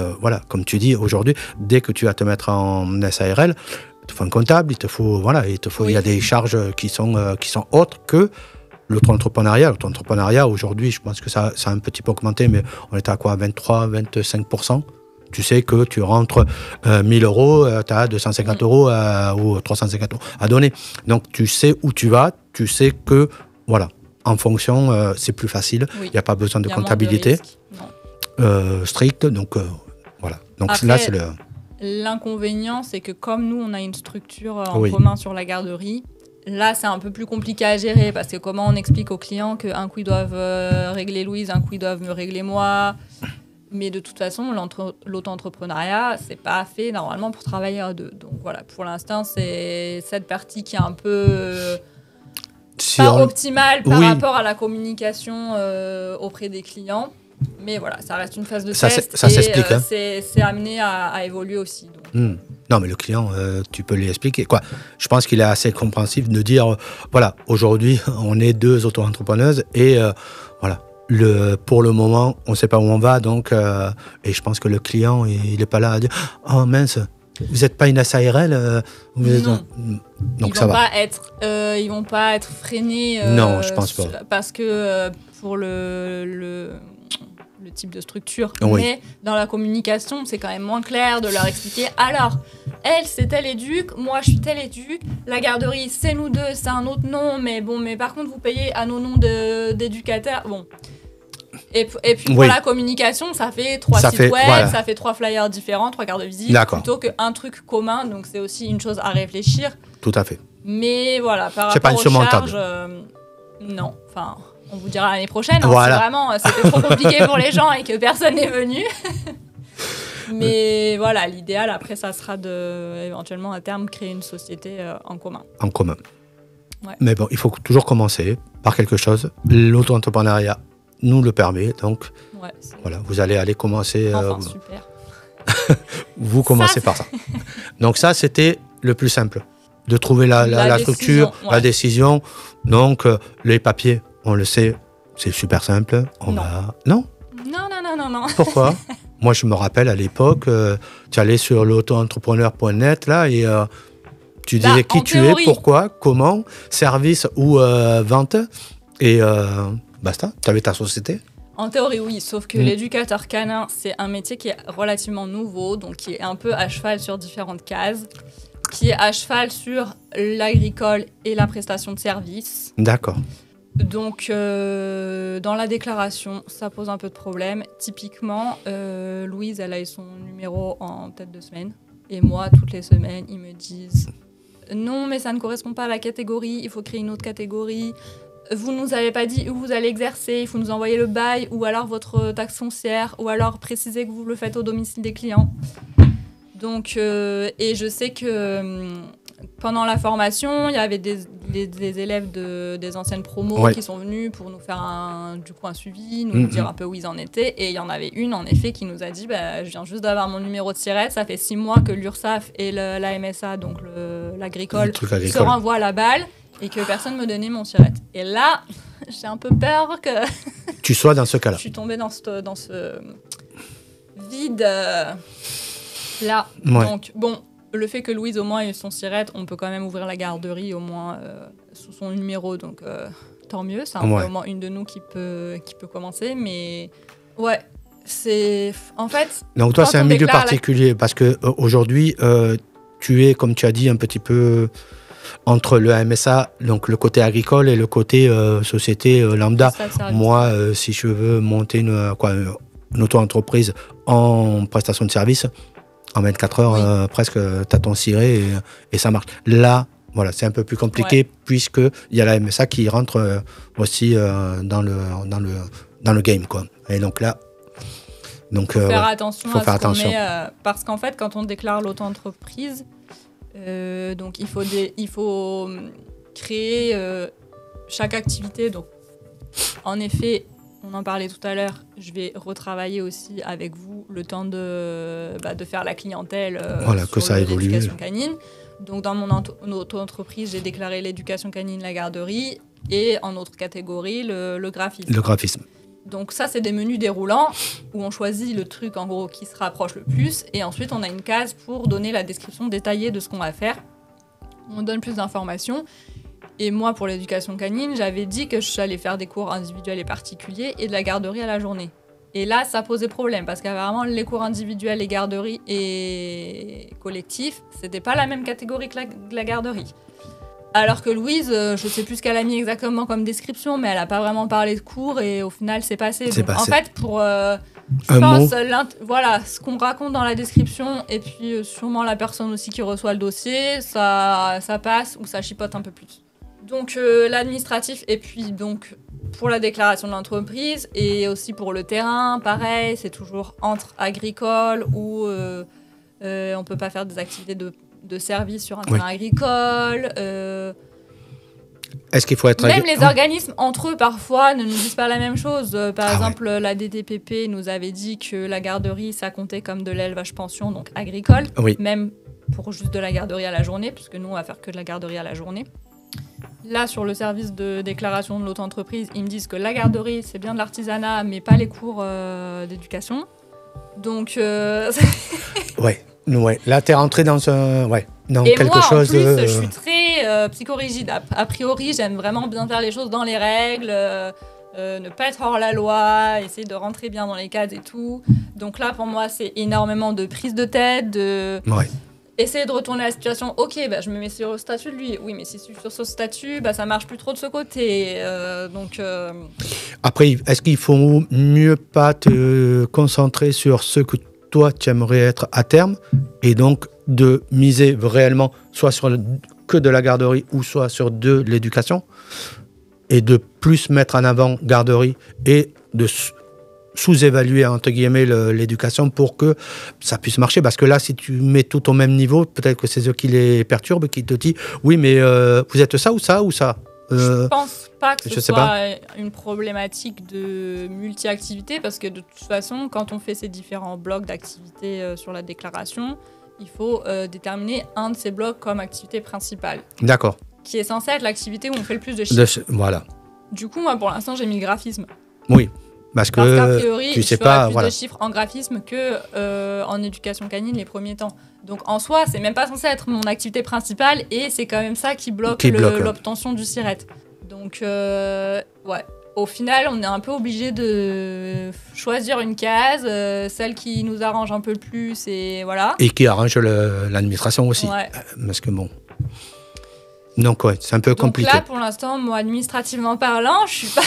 comme tu dis, aujourd'hui, dès que tu vas te mettre en SARL, il te faut un comptable, il y a des charges qui sont autres que l'auto-entrepreneuriat. L'auto-entrepreneuriat, aujourd'hui, je pense que ça a un petit peu augmenté, mais on est à quoi, 23-25%. Tu sais que tu rentres 1000 euros, tu as 250 euros ou 350 euros à donner. Donc, tu sais où tu vas, tu sais que, en fonction, c'est plus facile. Il n'y a pas besoin de comptabilité stricte. Donc, Donc, après, là, c'est le... L'inconvénient, c'est que comme nous, on a une structure en commun sur la garderie, là, c'est un peu plus compliqué à gérer parce que comment on explique aux clients qu'un coup, ils doivent régler Louise, un coup, ils doivent me régler moi. Mais de toute façon, l'auto-entrepreneuriat, c'est pas fait normalement pour travailler à deux. Donc voilà, pour l'instant, c'est cette partie qui est un peu optimale par rapport à la communication auprès des clients. Mais voilà, ça reste une phase de test. Ça s'explique. C'est amené à évoluer aussi. Donc. Non, mais le client, tu peux lui expliquer. Je pense qu'il est assez compréhensif de dire, aujourd'hui, on est deux auto-entrepreneuses et pour le moment, on ne sait pas où on va. Donc, et je pense que le client, il n'est pas là à dire « Oh mince, vous n'êtes pas une SARL Non. Donc ça va. Ils ne vont pas être freinés. Non, je ne pense pas. Parce que pour le type de structure. Mais dans la communication, c'est quand même moins clair de leur expliquer. Alors, elle, c'est telle éduc, moi, je suis telle éduc. La garderie, c'est nous deux, c'est un autre nom. Mais par contre, vous payez à nos noms d'éducateurs. Bon. Et puis pour la communication, ça fait 3 sites web, ça fait 3 flyers différents, 3 cartes de visite, plutôt qu'un truc commun. Donc c'est aussi une chose à réfléchir. Tout à fait. Mais voilà, par rapport aux charges, non. Enfin, on vous dira l'année prochaine. Hein, si vraiment c'était trop compliqué pour les gens et que personne n'est venu. Mais voilà, l'idéal, après, ça sera éventuellement à terme créer une société en commun. En commun. Ouais. Mais bon, il faut toujours commencer par quelque chose. L'auto-entrepreneuriat nous le permet. Donc, Ouais, voilà, vous allez commencer. Enfin, super. Vous commencez par ça. Donc ça, c'était le plus simple. De trouver la structure, ouais. la décision. Donc, les papiers, on le sait, c'est super simple. Non. Non. Non. Pourquoi? Moi, je me rappelle à l'époque, tu allais sur l'auto-entrepreneur.net là et tu disais qui tu es, pourquoi, comment, service ou vente et basta, tu avais ta société. En théorie, oui, sauf que l'éducateur canin, c'est un métier qui est relativement nouveau, donc qui est un peu à cheval sur différentes cases, qui est à cheval sur l'agricole et la prestation de service. D'accord. Donc, dans la déclaration, ça pose un peu de problème. Typiquement, Louise, elle a eu son numéro en tête de semaine. Et moi, toutes les semaines, ils me disent « Non, mais ça ne correspond pas à la catégorie, il faut créer une autre catégorie. Vous nous avez pas dit où vous allez exercer, il faut nous envoyer le bail, ou alors votre taxe foncière, ou alors préciser que vous le faites au domicile des clients. » Donc, et je sais que pendant la formation, il y avait des élèves des anciennes promos qui sont venus pour nous faire un suivi, nous dire un peu où ils en étaient. Et il y en avait une, en effet, qui nous a dit je viens juste d'avoir mon numéro de SIRET, ça fait 6 mois que l'URSSAF et la MSA, donc l'agricole, se renvoient la balle et que personne ne me donnait mon SIRET. Et là, j'ai un peu peur que tu sois dans ce cas-là. Je suis tombée dans ce vide là. Ouais. Donc, bon. Le fait que Louise, au moins, ait son SIRET, on peut quand même ouvrir la garderie, au moins, sous son numéro. Donc, tant mieux. C'est au moins une de nous qui peut commencer. Mais, ouais, c'est... En fait... Donc, toi, c'est un milieu particulier. Parce qu'aujourd'hui, tu es, comme tu as dit, un petit peu entre le MSA, donc le côté agricole, et le côté société lambda. Moi, si je veux monter une auto-entreprise en prestation de service... En 24 heures, presque, tu as ton ciré et ça marche. Là, voilà, c'est un peu plus compliqué puisqu'il y a la MSA qui rentre aussi dans le game, quoi. Et donc là... faut faire attention à ce qu'on met, parce qu'en fait, quand on déclare l'auto-entreprise, donc il faut créer chaque activité. Donc, en effet... On en parlait tout à l'heure, je vais retravailler aussi avec vous le temps de faire la clientèle sur l'éducation canine. Donc dans mon auto-entreprise, j'ai déclaré l'éducation canine, la garderie et en autre catégorie, le graphisme. Le graphisme. Donc ça, c'est des menus déroulants où on choisit le truc en gros qui se rapproche le plus et ensuite on a une case pour donner la description détaillée de ce qu'on va faire. On donne plus d'informations. Et moi, pour l'éducation canine, j'avais dit que j'allais faire des cours individuels et particuliers et de la garderie à la journée. Et là, ça posait problème parce qu'apparemment, les cours individuels et garderie et collectifs, c'était pas la même catégorie que la garderie. Alors que Louise, je sais plus ce qu'elle a mis exactement comme description, mais elle a pas vraiment parlé de cours et au final, c'est passé. Donc, en fait, pour je pense, ce qu'on raconte dans la description et puis sûrement la personne aussi qui reçoit le dossier, ça passe ou ça chipote un peu plus. Donc l'administratif et puis donc pour la déclaration de l'entreprise et aussi pour le terrain, pareil, c'est toujours entre agricole ou on peut pas faire des activités de service sur un terrain agricole. Est-ce qu'il faut être même les organismes entre eux parfois ne nous disent pas la même chose. Par exemple, la DTPP nous avait dit que la garderie ça comptait comme de l'élevage pension donc agricole, même pour juste de la garderie à la journée puisque nous on va faire que de la garderie à la journée. Là, sur le service de déclaration de l'auto-entreprise, ils me disent que la garderie, c'est bien de l'artisanat, mais pas les cours d'éducation. Donc... Là, t'es rentré dans quelque chose... Et moi, en plus, je suis très psychorigide. A priori, j'aime vraiment bien faire les choses dans les règles, ne pas être hors la loi, essayer de rentrer bien dans les cases et tout. Donc là, pour moi, c'est énormément de prise de tête, essayer de retourner la situation. Ok, je me mets sur le statut de lui. Oui, mais si je suis sur ce statut, ça marche plus trop de ce côté. Après, est-ce qu'il faut mieux pas te concentrer sur ce que toi, tu aimerais être à terme et donc de miser réellement soit sur que de la garderie ou soit sur de l'éducation et de plus mettre en avant garderie et de sous-évaluer, entre guillemets, l'éducation pour que ça puisse marcher. Parce que là, si tu mets tout au même niveau, peut-être que c'est eux qui les perturbent, qui te disent « Oui, mais vous êtes ça ou ça ou ça ?» Je pense pas que ce soit une problématique de multi-activité, parce que de toute façon, quand on fait ces différents blocs d'activités sur la déclaration, il faut déterminer un de ces blocs comme activité principale. D'accord. Qui est censée être l'activité où on fait le plus de chiffres. Voilà. Du coup, moi, pour l'instant, j'ai mis le graphisme. Oui. Parce qu'à priori, tu sais pas, plus de chiffres en graphisme que en éducation canine les premiers temps. Donc en soi, c'est même pas censé être mon activité principale et c'est quand même ça qui bloque l'obtention du SIRET. Donc ouais, au final, on est un peu obligé de choisir une case, celle qui nous arrange un peu le plus et voilà. Et qui arrange l'administration aussi. Ouais. Parce que bon. Donc ouais, c'est un peu compliqué. Donc là, pour l'instant, moi, administrativement parlant, je suis pas.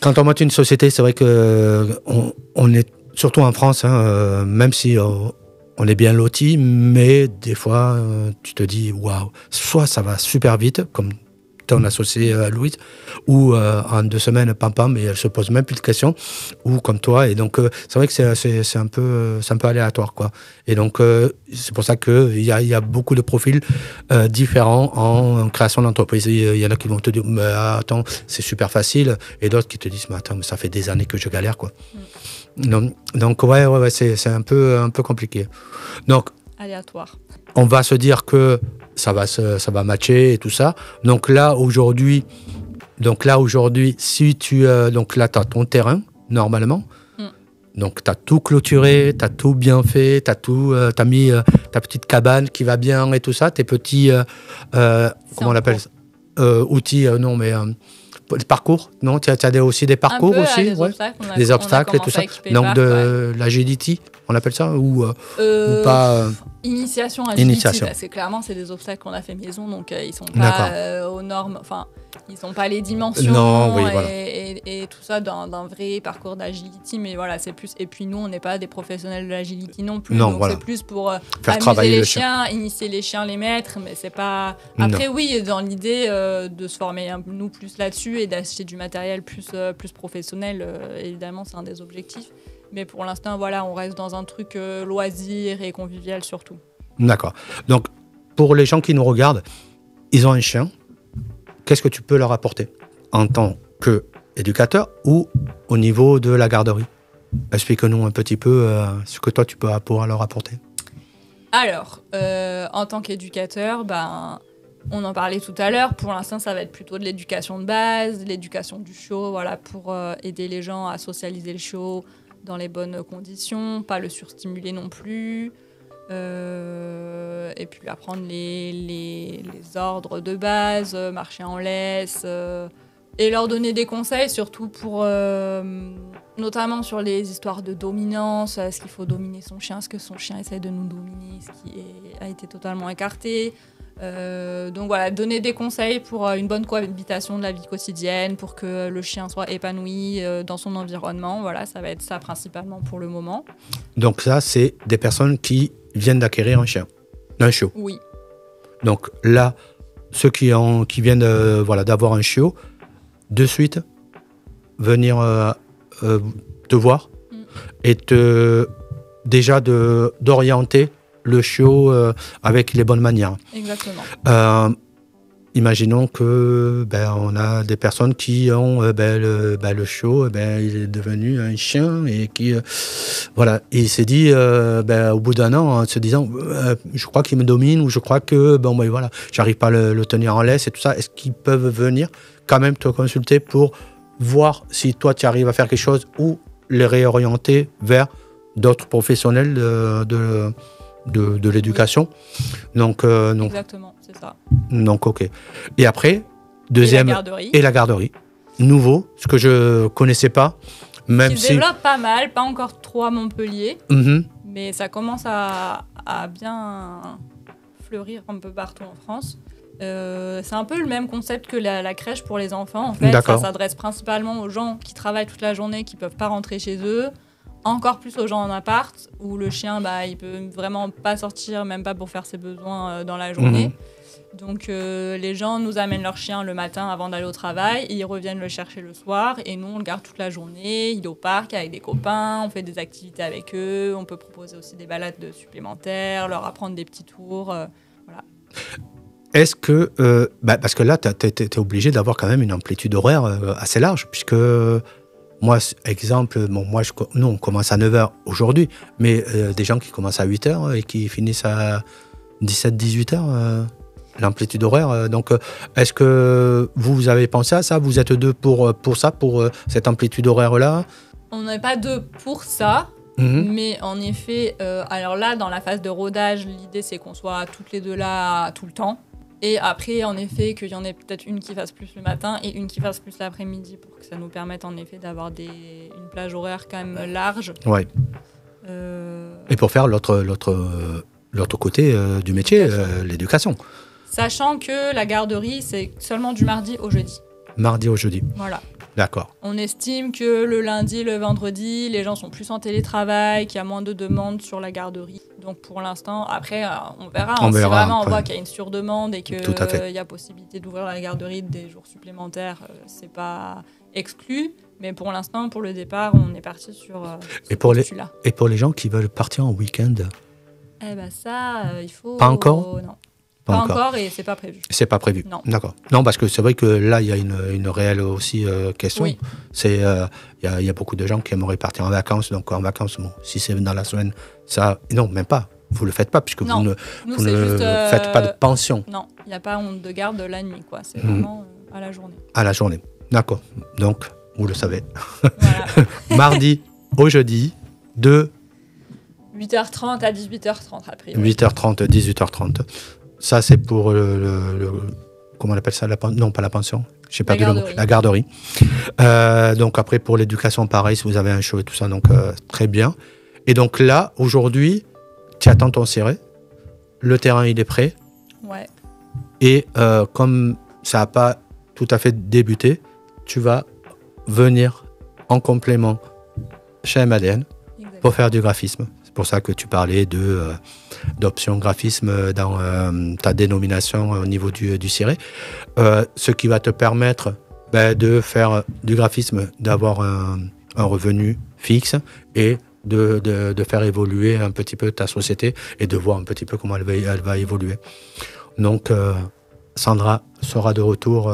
Quand on monte une société, c'est vrai que on est, surtout en France, hein, même si on est bien loti, mais des fois, tu te dis, waouh, soit ça va super vite, comme ton associé Louise, ou en 2 semaines, pam pam, et elle se pose même plus de questions, ou comme toi. Et donc, c'est vrai que c'est un peu aléatoire, quoi. Et donc, c'est pour ça qu'il y a beaucoup de profils différents en création d'entreprise. Il y en a qui vont te dire, mais attends, c'est super facile, et d'autres qui te disent, mais attends, mais ça fait des années que je galère, quoi. Donc ouais, c'est un peu compliqué. Donc, aléatoire. On va se dire que ça va matcher et tout ça. Donc là aujourd'hui, si tu donc là t'as ton terrain normalement. Donc tu as tout clôturé, tu as tout bien fait, t'as mis ta petite cabane qui va bien et tout ça, tes petits comment on appelle ça, outils non mais parcours, non, tu as aussi des parcours aussi, des obstacles et tout ça. Donc de l'agility, on appelle ça ou pas Initiation agility, c'est clairement c'est des obstacles qu'on a fait maison, donc ils sont pas aux normes, enfin ils sont pas les dimensions et tout ça d'un vrai parcours d'agility, mais voilà c'est plus. Et puis nous on n'est pas des professionnels de l'agility non plus, donc c'est plus pour faire travailler les chiens, initier les chiens, les maîtres, mais c'est pas. Après oui, dans l'idée de se former nous plus là-dessus et d'acheter du matériel plus professionnel, évidemment c'est un des objectifs. Mais pour l'instant, voilà, on reste dans un truc loisir et convivial surtout. D'accord. Donc, pour les gens qui nous regardent, ils ont un chien. Qu'est-ce que tu peux leur apporter en tant qu'éducateur ou au niveau de la garderie? Explique-nous un petit peu ce que toi, tu peux pouvoir leur apporter. Alors, en tant qu'éducateur, on en parlait tout à l'heure. Pour l'instant, ça va être plutôt de l'éducation de base, l'éducation du chiot, voilà, pour aider les gens à socialiser le chiot dans les bonnes conditions, pas le surstimuler non plus, et puis apprendre les ordres de base, marcher en laisse, et leur donner des conseils, surtout pour, notamment sur les histoires de dominance, est-ce qu'il faut dominer son chien, est-ce que son chien essaie de nous dominer, ce qui a été totalement écarté. Donc voilà, donner des conseils pour une bonne cohabitation de la vie quotidienne, pour que le chien soit épanoui dans son environnement. Voilà, ça va être ça principalement pour le moment. Donc ça, c'est des personnes qui viennent d'acquérir un chiot. Oui. Donc là, ceux qui viennent d'avoir un chiot, de suite, venir te voir et déjà d'orienter le chiot avec les bonnes manières. Exactement. Imaginons que on a des personnes qui ont le chiot, il est devenu un chien et qui il s'est dit au bout d'un an en se disant je crois qu'il me domine ou je crois que j'arrive pas à le tenir en laisse et tout ça. Est-ce qu'ils peuvent venir quand même te consulter pour voir si toi tu arrives à faire quelque chose ou les réorienter vers d'autres professionnels de l'éducation. Donc, exactement, c'est ça. Donc, ok. Et après, deuxième... Et la garderie. Nouveau, ce que je connaissais pas. Même qui se développe pas mal, pas encore trop à Montpellier, mais ça commence à bien fleurir un peu partout en France. C'est un peu le même concept que la crèche pour les enfants. En fait, ça s'adresse principalement aux gens qui travaillent toute la journée, qui peuvent pas rentrer chez eux. Encore plus aux gens en appart, où le chien, il peut vraiment pas sortir, même pas pour faire ses besoins dans la journée. Donc les gens nous amènent leur chien le matin avant d'aller au travail, ils reviennent le chercher le soir et nous on le garde toute la journée, il est au parc avec des copains, on fait des activités avec eux, on peut proposer aussi des balades supplémentaires, leur apprendre des petits tours, voilà. Est-ce que, parce que là, tu es obligé d'avoir quand même une amplitude horaire assez large, puisque moi, exemple, bon, nous, on commence à 9h aujourd'hui, mais des gens qui commencent à 8h et qui finissent à 17-18h, l'amplitude horaire. Donc, est-ce que vous avez pensé à ça? Vous êtes deux pour ça, pour cette amplitude horaire-là? On n'est pas deux pour ça. Mais en effet, alors là, dans la phase de rodage, l'idée, c'est qu'on soit toutes les deux là tout le temps. Et après, en effet, qu'il y en ait peut-être une qui fasse plus le matin et une qui fasse plus l'après-midi pour que ça nous permette en effet d'avoir une plage horaire quand même large. Ouais. Et pour faire l'autre côté du métier, l'éducation. Sachant que la garderie, c'est seulement du mardi au jeudi. Mardi au jeudi. Voilà. D'accord. On estime que le lundi, le vendredi, les gens sont plus en télétravail, qu'il y a moins de demandes sur la garderie. Donc pour l'instant, après, on verra. Si vraiment on voit qu'il y a une surdemande et qu'il y a possibilité d'ouvrir la garderie des jours supplémentaires, c'est pas exclu. Mais pour l'instant, pour le départ, on est parti sur celui-là. Et pour les gens qui veulent partir en week-end? Eh ben ça, il faut... Pas encore? Non. Pas encore et c'est pas prévu. C'est pas prévu. Non. D'accord. Non, parce que c'est vrai que là, il y a une réelle aussi question. Oui. Il y a beaucoup de gens qui aimeraient partir en vacances. Donc en vacances, bon, si c'est dans la semaine, ça... Non, même pas. Vous le faites pas puisque vous ne faites pas de pension. Non, il n'y a pas honte de garde la nuit, quoi. C'est vraiment à la journée. À la journée. D'accord. Donc, vous le savez. Voilà. Mardi au jeudi, de 8h30 à 18h30 après. Ouais. 8h30, 18h30. Ça, c'est pour comment on appelle ça? Non, pas la pension. Je sais pas le mot. La garderie. Donc après, pour l'éducation, pareil, si vous avez un show et tout ça, donc très bien. Et donc là, aujourd'hui, tu attends ton ciré. Le terrain, il est prêt. Ouais. Et comme ça n'a pas tout à fait débuté, tu vas venir en complément chez MADN pour faire du graphisme. C'est pour ça que tu parlais d'option graphisme dans ta dénomination au niveau du ciré. Ce qui va te permettre de faire du graphisme, d'avoir un revenu fixe et de faire évoluer un petit peu ta société et de voir un petit peu comment elle va évoluer. Donc, Sandra sera de retour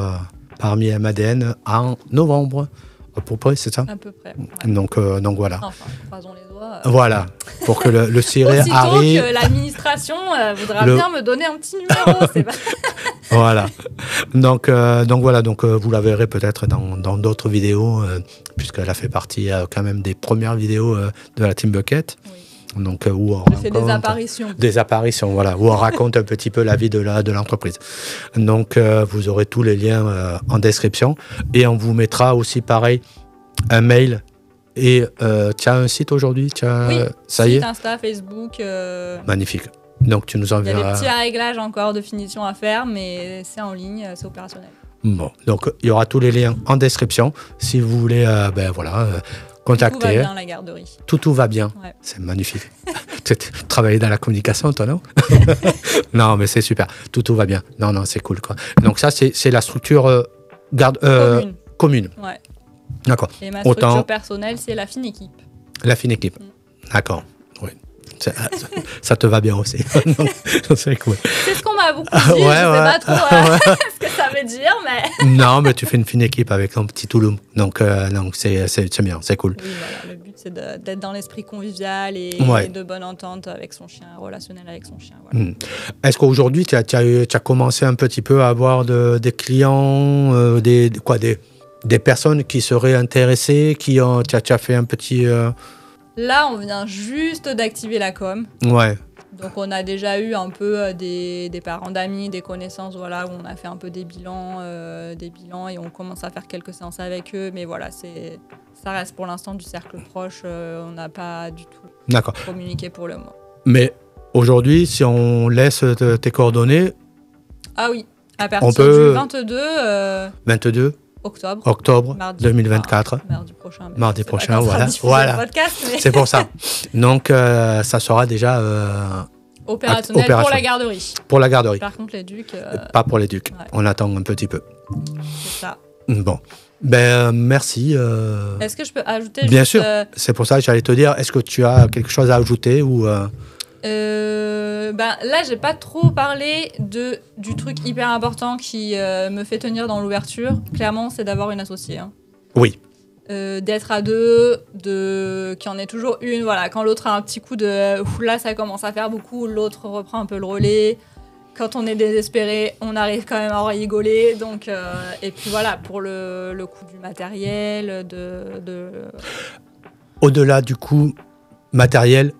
parmi MADN en novembre. À peu près, c'est ça? À peu près. Ouais. Donc voilà. Enfin, croisons les doigts. Voilà, pour que le ciré aussitôt arrive. Que l'administration voudra bien me donner un petit numéro. C'est pas... Voilà. Donc voilà, vous la verrez peut-être dans d'autres vidéos, puisqu'elle a fait partie quand même des premières vidéos de la Team Bucket. Oui. Donc, où on fait des apparitions. Des apparitions, voilà, où on raconte un petit peu la vie de l'entreprise. Donc, vous aurez tous les liens en description. Et on vous mettra aussi, pareil, un mail. Et tu as un site aujourd'hui? Oui, ça y est? Insta, Facebook. Magnifique. Donc, tu nous enverras... Il y a des petits réglages encore de finition à faire, mais c'est en ligne, c'est opérationnel. Bon, donc il y aura tous les liens en description. Si vous voulez, contacter. Tout va bien, la garderie. Tout va bien. Ouais. C'est magnifique. Tu travailles dans la communication, toi, non? Non, mais c'est super. Tout va bien. Non, c'est cool, quoi. Donc ça, c'est la structure commune. Ouais. D'accord. Et ma structure personnelle, c'est la fine équipe. La fine équipe. D'accord. Oui. Ça te va bien aussi. C'est cool. C'est ce qu'on m'a beaucoup dit. Je sais pas trop ce que ça veut dire, mais... Non, mais tu fais une fine équipe avec un petit Touloum. Donc c'est bien, c'est cool. Oui, voilà. Le but, c'est d'être dans l'esprit convivial et de bonne entente avec son chien, relationnel avec son chien. Voilà. Est-ce qu'aujourd'hui, tu as commencé un petit peu à avoir des clients, des personnes qui seraient intéressées, tu as fait un petit... Là, on vient juste d'activer la com. Ouais. Donc, on a déjà eu un peu des parents d'amis, des connaissances, voilà, où on a fait un peu des bilans et on commence à faire quelques séances avec eux. Mais voilà, ça reste pour l'instant du cercle proche. On n'a pas du tout communiqué pour le moment. Mais aujourd'hui, si on laisse tes coordonnées... Ah oui, à partir du 22... Octobre mardi, 2024. Mardi prochain, voilà. Podcast, mais... C'est pour ça. Donc, ça sera déjà Opérationnel pour la garderie. Pour la garderie. Par contre, les ducs... Pas pour les ducs. Ouais. On attend un petit peu. C'est ça. Bon. Merci. Est-ce que je peux ajouter Bien juste, sûr. C'est pour ça que j'allais te dire, est-ce que tu as quelque chose à ajouter ou Là, j'ai pas trop parlé du truc hyper important qui me fait tenir dans l'ouverture. Clairement, c'est d'avoir une associée. Hein. Oui. D'être à deux, qu'il y en ait toujours une. Voilà, quand l'autre a un petit coup de... Là, ça commence à faire beaucoup, l'autre reprend un peu le relais. Quand on est désespéré, on arrive quand même à en rigoler. Donc, et puis voilà, pour le coût du matériel, Au-delà du coût matériel,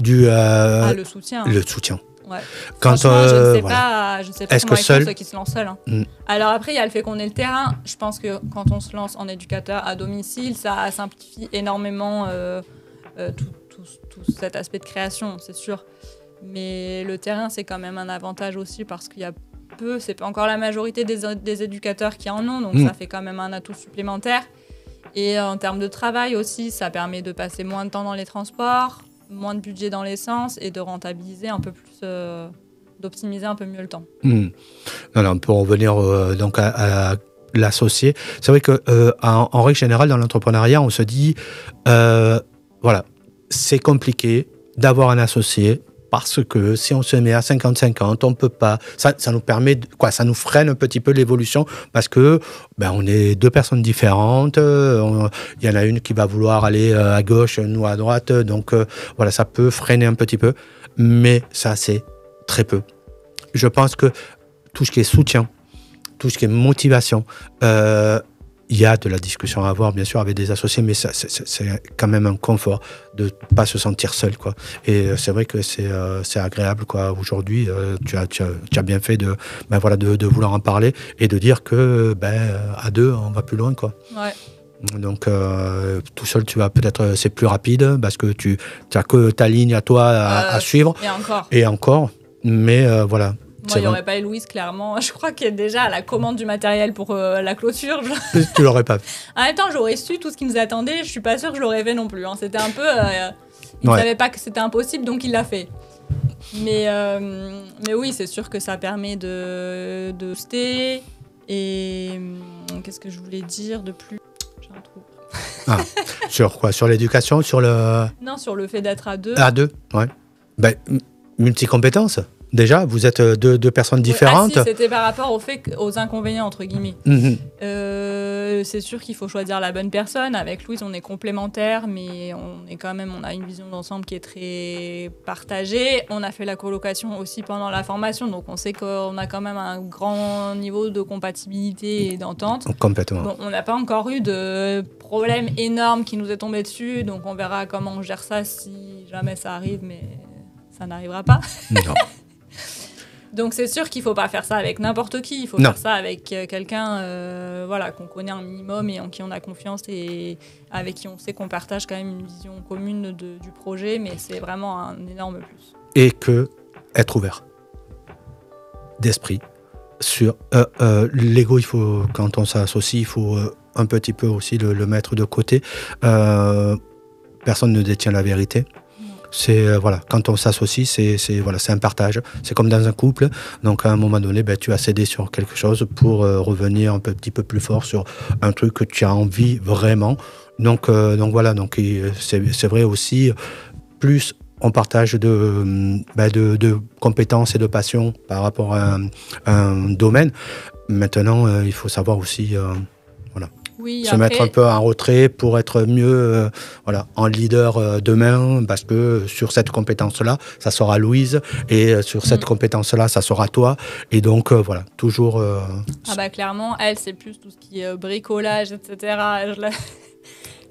le soutien. Le soutien. Ouais. Quand je ne sais voilà. pas, Est-ce comment que ils seul... font ceux qui se lancent seuls. Hein. Alors après, il y a le fait qu'on ait le terrain. Je pense que quand on se lance en éducateur à domicile, ça simplifie énormément tout cet aspect de création, c'est sûr. Mais le terrain, c'est quand même un avantage aussi parce qu'il y a c'est pas encore la majorité des éducateurs qui en ont, donc ça fait quand même un atout supplémentaire. Et en termes de travail aussi, ça permet de passer moins de temps dans les transports, moins de budget dans l'essence et de rentabiliser un peu plus, d'optimiser un peu mieux le temps. Non, pour revenir donc à l'associé, c'est vrai que en règle générale dans l'entrepreneuriat, on se dit voilà, c'est compliqué d'avoir un associé. Parce que si on se met à 50-50, on peut pas. Ça nous permet, ça nous freine un petit peu l'évolution parce que on est deux personnes différentes. Il y en a une qui va vouloir aller à gauche, nous à droite. Donc voilà, ça peut freiner un petit peu, mais ça c'est très peu. Je pense que tout ce qui est soutien, tout ce qui est motivation. Il y a de la discussion à avoir, bien sûr, avec des associés, mais c'est quand même un confort de ne pas se sentir seul, quoi. Et c'est vrai que c'est agréable, quoi. Aujourd'hui, tu as bien fait de vouloir en parler et de dire que, à deux, on va plus loin, quoi. Ouais. Donc, tout seul, c'est plus rapide parce que tu n'as que ta ligne à toi à suivre. Et encore. Mais voilà. Moi, il n'y aurait pas eu Louise, clairement. Je crois qu'elle est déjà à la commande du matériel pour la clôture. Tu l'aurais pas fait. En même temps, j'aurais su tout ce qui nous attendait. Je suis pas sûre que je l'aurais fait non plus. Hein. C'était un peu... il ne savait pas que c'était impossible, donc il l'a fait. Mais oui, c'est sûr que ça permet de booster. Et qu'est-ce que je voulais dire de plus ? J'ai un trou. Sur quoi ? Sur l'éducation ? Sur le... Non, sur le fait d'être à deux. À deux, ouais. Multicompétences. Déjà, vous êtes deux personnes différentes. Oui, c'était par rapport aux inconvénients, entre guillemets. C'est sûr qu'il faut choisir la bonne personne. Avec Louise, on est complémentaires, mais on a une vision d'ensemble qui est très partagée. On a fait la colocation aussi pendant la formation, donc on sait qu'on a quand même un grand niveau de compatibilité et d'entente. Complètement. Bon, on n'a pas encore eu de problème énorme qui nous est tombé dessus, donc on verra comment on gère ça si jamais ça arrive, mais ça n'arrivera pas. Non. Donc c'est sûr qu'il ne faut pas faire ça avec n'importe qui, il faut faire ça avec quelqu'un qu'on connaît un minimum et en qui on a confiance et avec qui on sait qu'on partage quand même une vision commune du projet, mais c'est vraiment un énorme plus. Et être ouvert d'esprit sur l'ego, quand on s'associe, il faut un petit peu aussi le mettre de côté. Personne ne détient la vérité. C'est quand on s'associe, c'est un partage. C'est comme dans un couple. Donc à un moment donné, tu as cédé sur quelque chose pour revenir un petit peu plus fort sur un truc que tu as envie vraiment. Donc voilà. Donc c'est vrai aussi, plus on partage de compétences et de passion par rapport à un domaine. Maintenant, il faut savoir aussi. Se mettre un peu en retrait pour être mieux en leader demain, parce que sur cette compétence-là, ça sera Louise, et sur cette compétence-là, ça sera toi. Et donc, toujours... clairement, elle, c'est plus tout ce qui est bricolage, etc.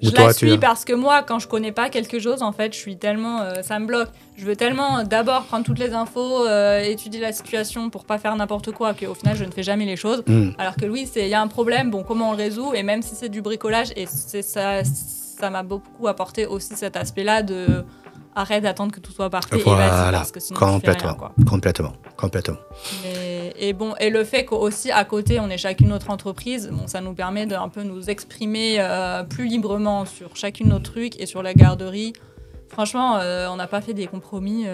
Je la suis parce que moi, quand je connais pas quelque chose, en fait, je suis tellement... ça me bloque. Je veux tellement d'abord prendre toutes les infos, étudier la situation pour pas faire n'importe quoi, qu'au final, je ne fais jamais les choses. Alors que Louise, il y a un problème, comment on le résout ? Et même si c'est du bricolage, et ça m'a beaucoup apporté aussi cet aspect-là de... Arrête d'attendre que tout soit parfait et vas-y, parce que sinon tu fais rien, quoi. Complètement. Et le fait qu'aussi à côté on est chacune notre entreprise, ça nous permet de un peu nous exprimer plus librement sur chacune notre truc et sur la garderie. Franchement, on n'a pas fait des compromis.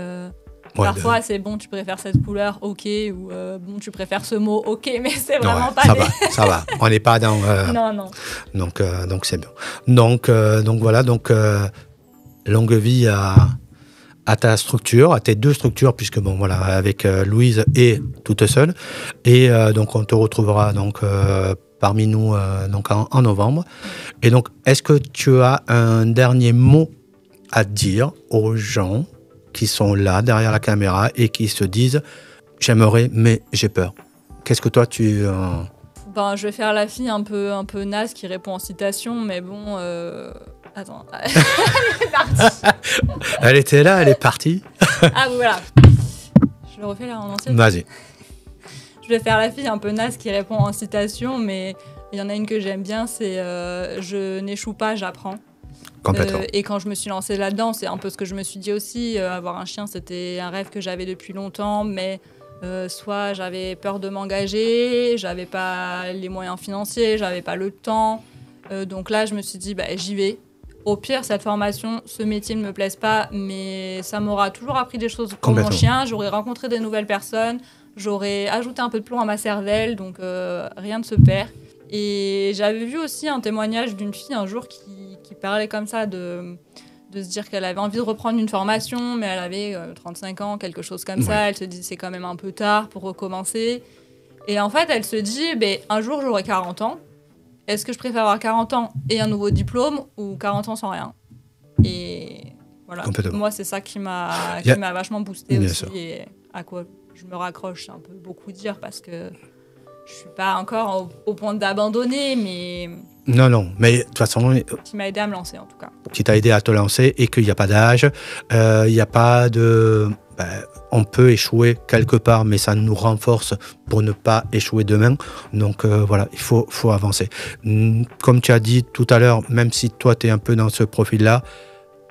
Ouais, Parfois, c'est bon, tu préfères cette couleur, ok, ou bon, tu préfères ce mot, ok, mais c'est vraiment ouais, pas ça des... va, ça va. On n'est pas dans... Non, non. donc c'est bien. Donc voilà, longue vie à ta structure, à tes deux structures, puisque bon voilà, avec Louise et toute seule. Et donc on te retrouvera donc parmi nous donc en novembre. Et donc, est-ce que tu as un dernier mot à dire aux gens qui sont là derrière la caméra et qui se disent j'aimerais mais j'ai peur? Qu'est-ce que toi tu Ben, je vais faire la fille un peu naze qui répond en citation, mais bon... Attends, elle est partie. Elle était là, elle est partie. Ah, voilà. Je le refais là en ancienne. Vas-y. Je vais faire la fille un peu naze qui répond en citation, mais il y en a une que j'aime bien, c'est je n'échoue pas, j'apprends. Complètement. Et quand je me suis lancée là-dedans, c'est un peu ce que je me suis dit aussi. Avoir un chien, c'était un rêve que j'avais depuis longtemps, mais soit j'avais peur de m'engager, j'avais pas les moyens financiers, j'avais pas le temps. Donc là, je me suis dit, bah, j'y vais. Au pire, cette formation, ce métier ne me plaise pas, mais ça m'aura toujours appris des choses pour mon chien. J'aurais rencontré des nouvelles personnes, j'aurais ajouté un peu de plomb à ma cervelle, donc rien ne se perd. Et j'avais vu aussi un témoignage d'une fille un jour qui parlait comme ça de se dire qu'elle avait envie de reprendre une formation, mais elle avait 35 ans, quelque chose comme ça. Elle se dit c'est quand même un peu tard pour recommencer. Et en fait, elle se dit, un jour j'aurai 40 ans. Est-ce que je préfère avoir 40 ans et un nouveau diplôme ou 40 ans sans rien? Et voilà, moi c'est ça qui m'a vachement boosté aussi. Sûr. Et à quoi je me raccroche, c'est un peu beaucoup dire parce que je suis pas encore au point d'abandonner, mais... Non, mais de toute façon... Qui m'a aidé à me lancer, en tout cas. Qui t'a aidé à te lancer et qu'il n'y a pas d'âge, il n'y a pas de... on peut échouer quelque part, mais ça nous renforce pour ne pas échouer demain. Donc voilà, il faut avancer. Comme tu as dit tout à l'heure, même si toi, tu es un peu dans ce profil-là,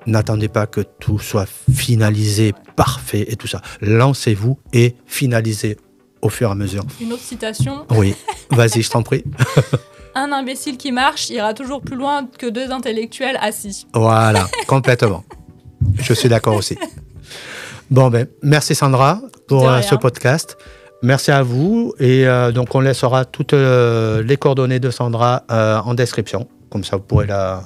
n'attendez pas que tout soit finalisé, parfait et tout ça. Lancez-vous et finalisez au fur et à mesure. Une autre citation. Oui, vas-y, je t'en prie. Un imbécile qui marche ira toujours plus loin que deux intellectuels assis. Voilà, complètement. Je suis d'accord aussi. Bon, merci Sandra pour ce podcast. Merci à vous. Et donc, on laissera toutes les coordonnées de Sandra en description. Comme ça, vous pourrez la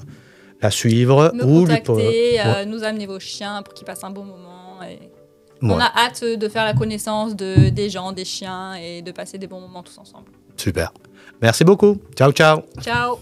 suivre. Me contacter, nous amener vos chiens pour qu'ils passent un bon moment. Et... On a hâte de faire la connaissance des gens, des chiens et de passer des bons moments tous ensemble. Super. Merci beaucoup. Ciao, ciao. Ciao.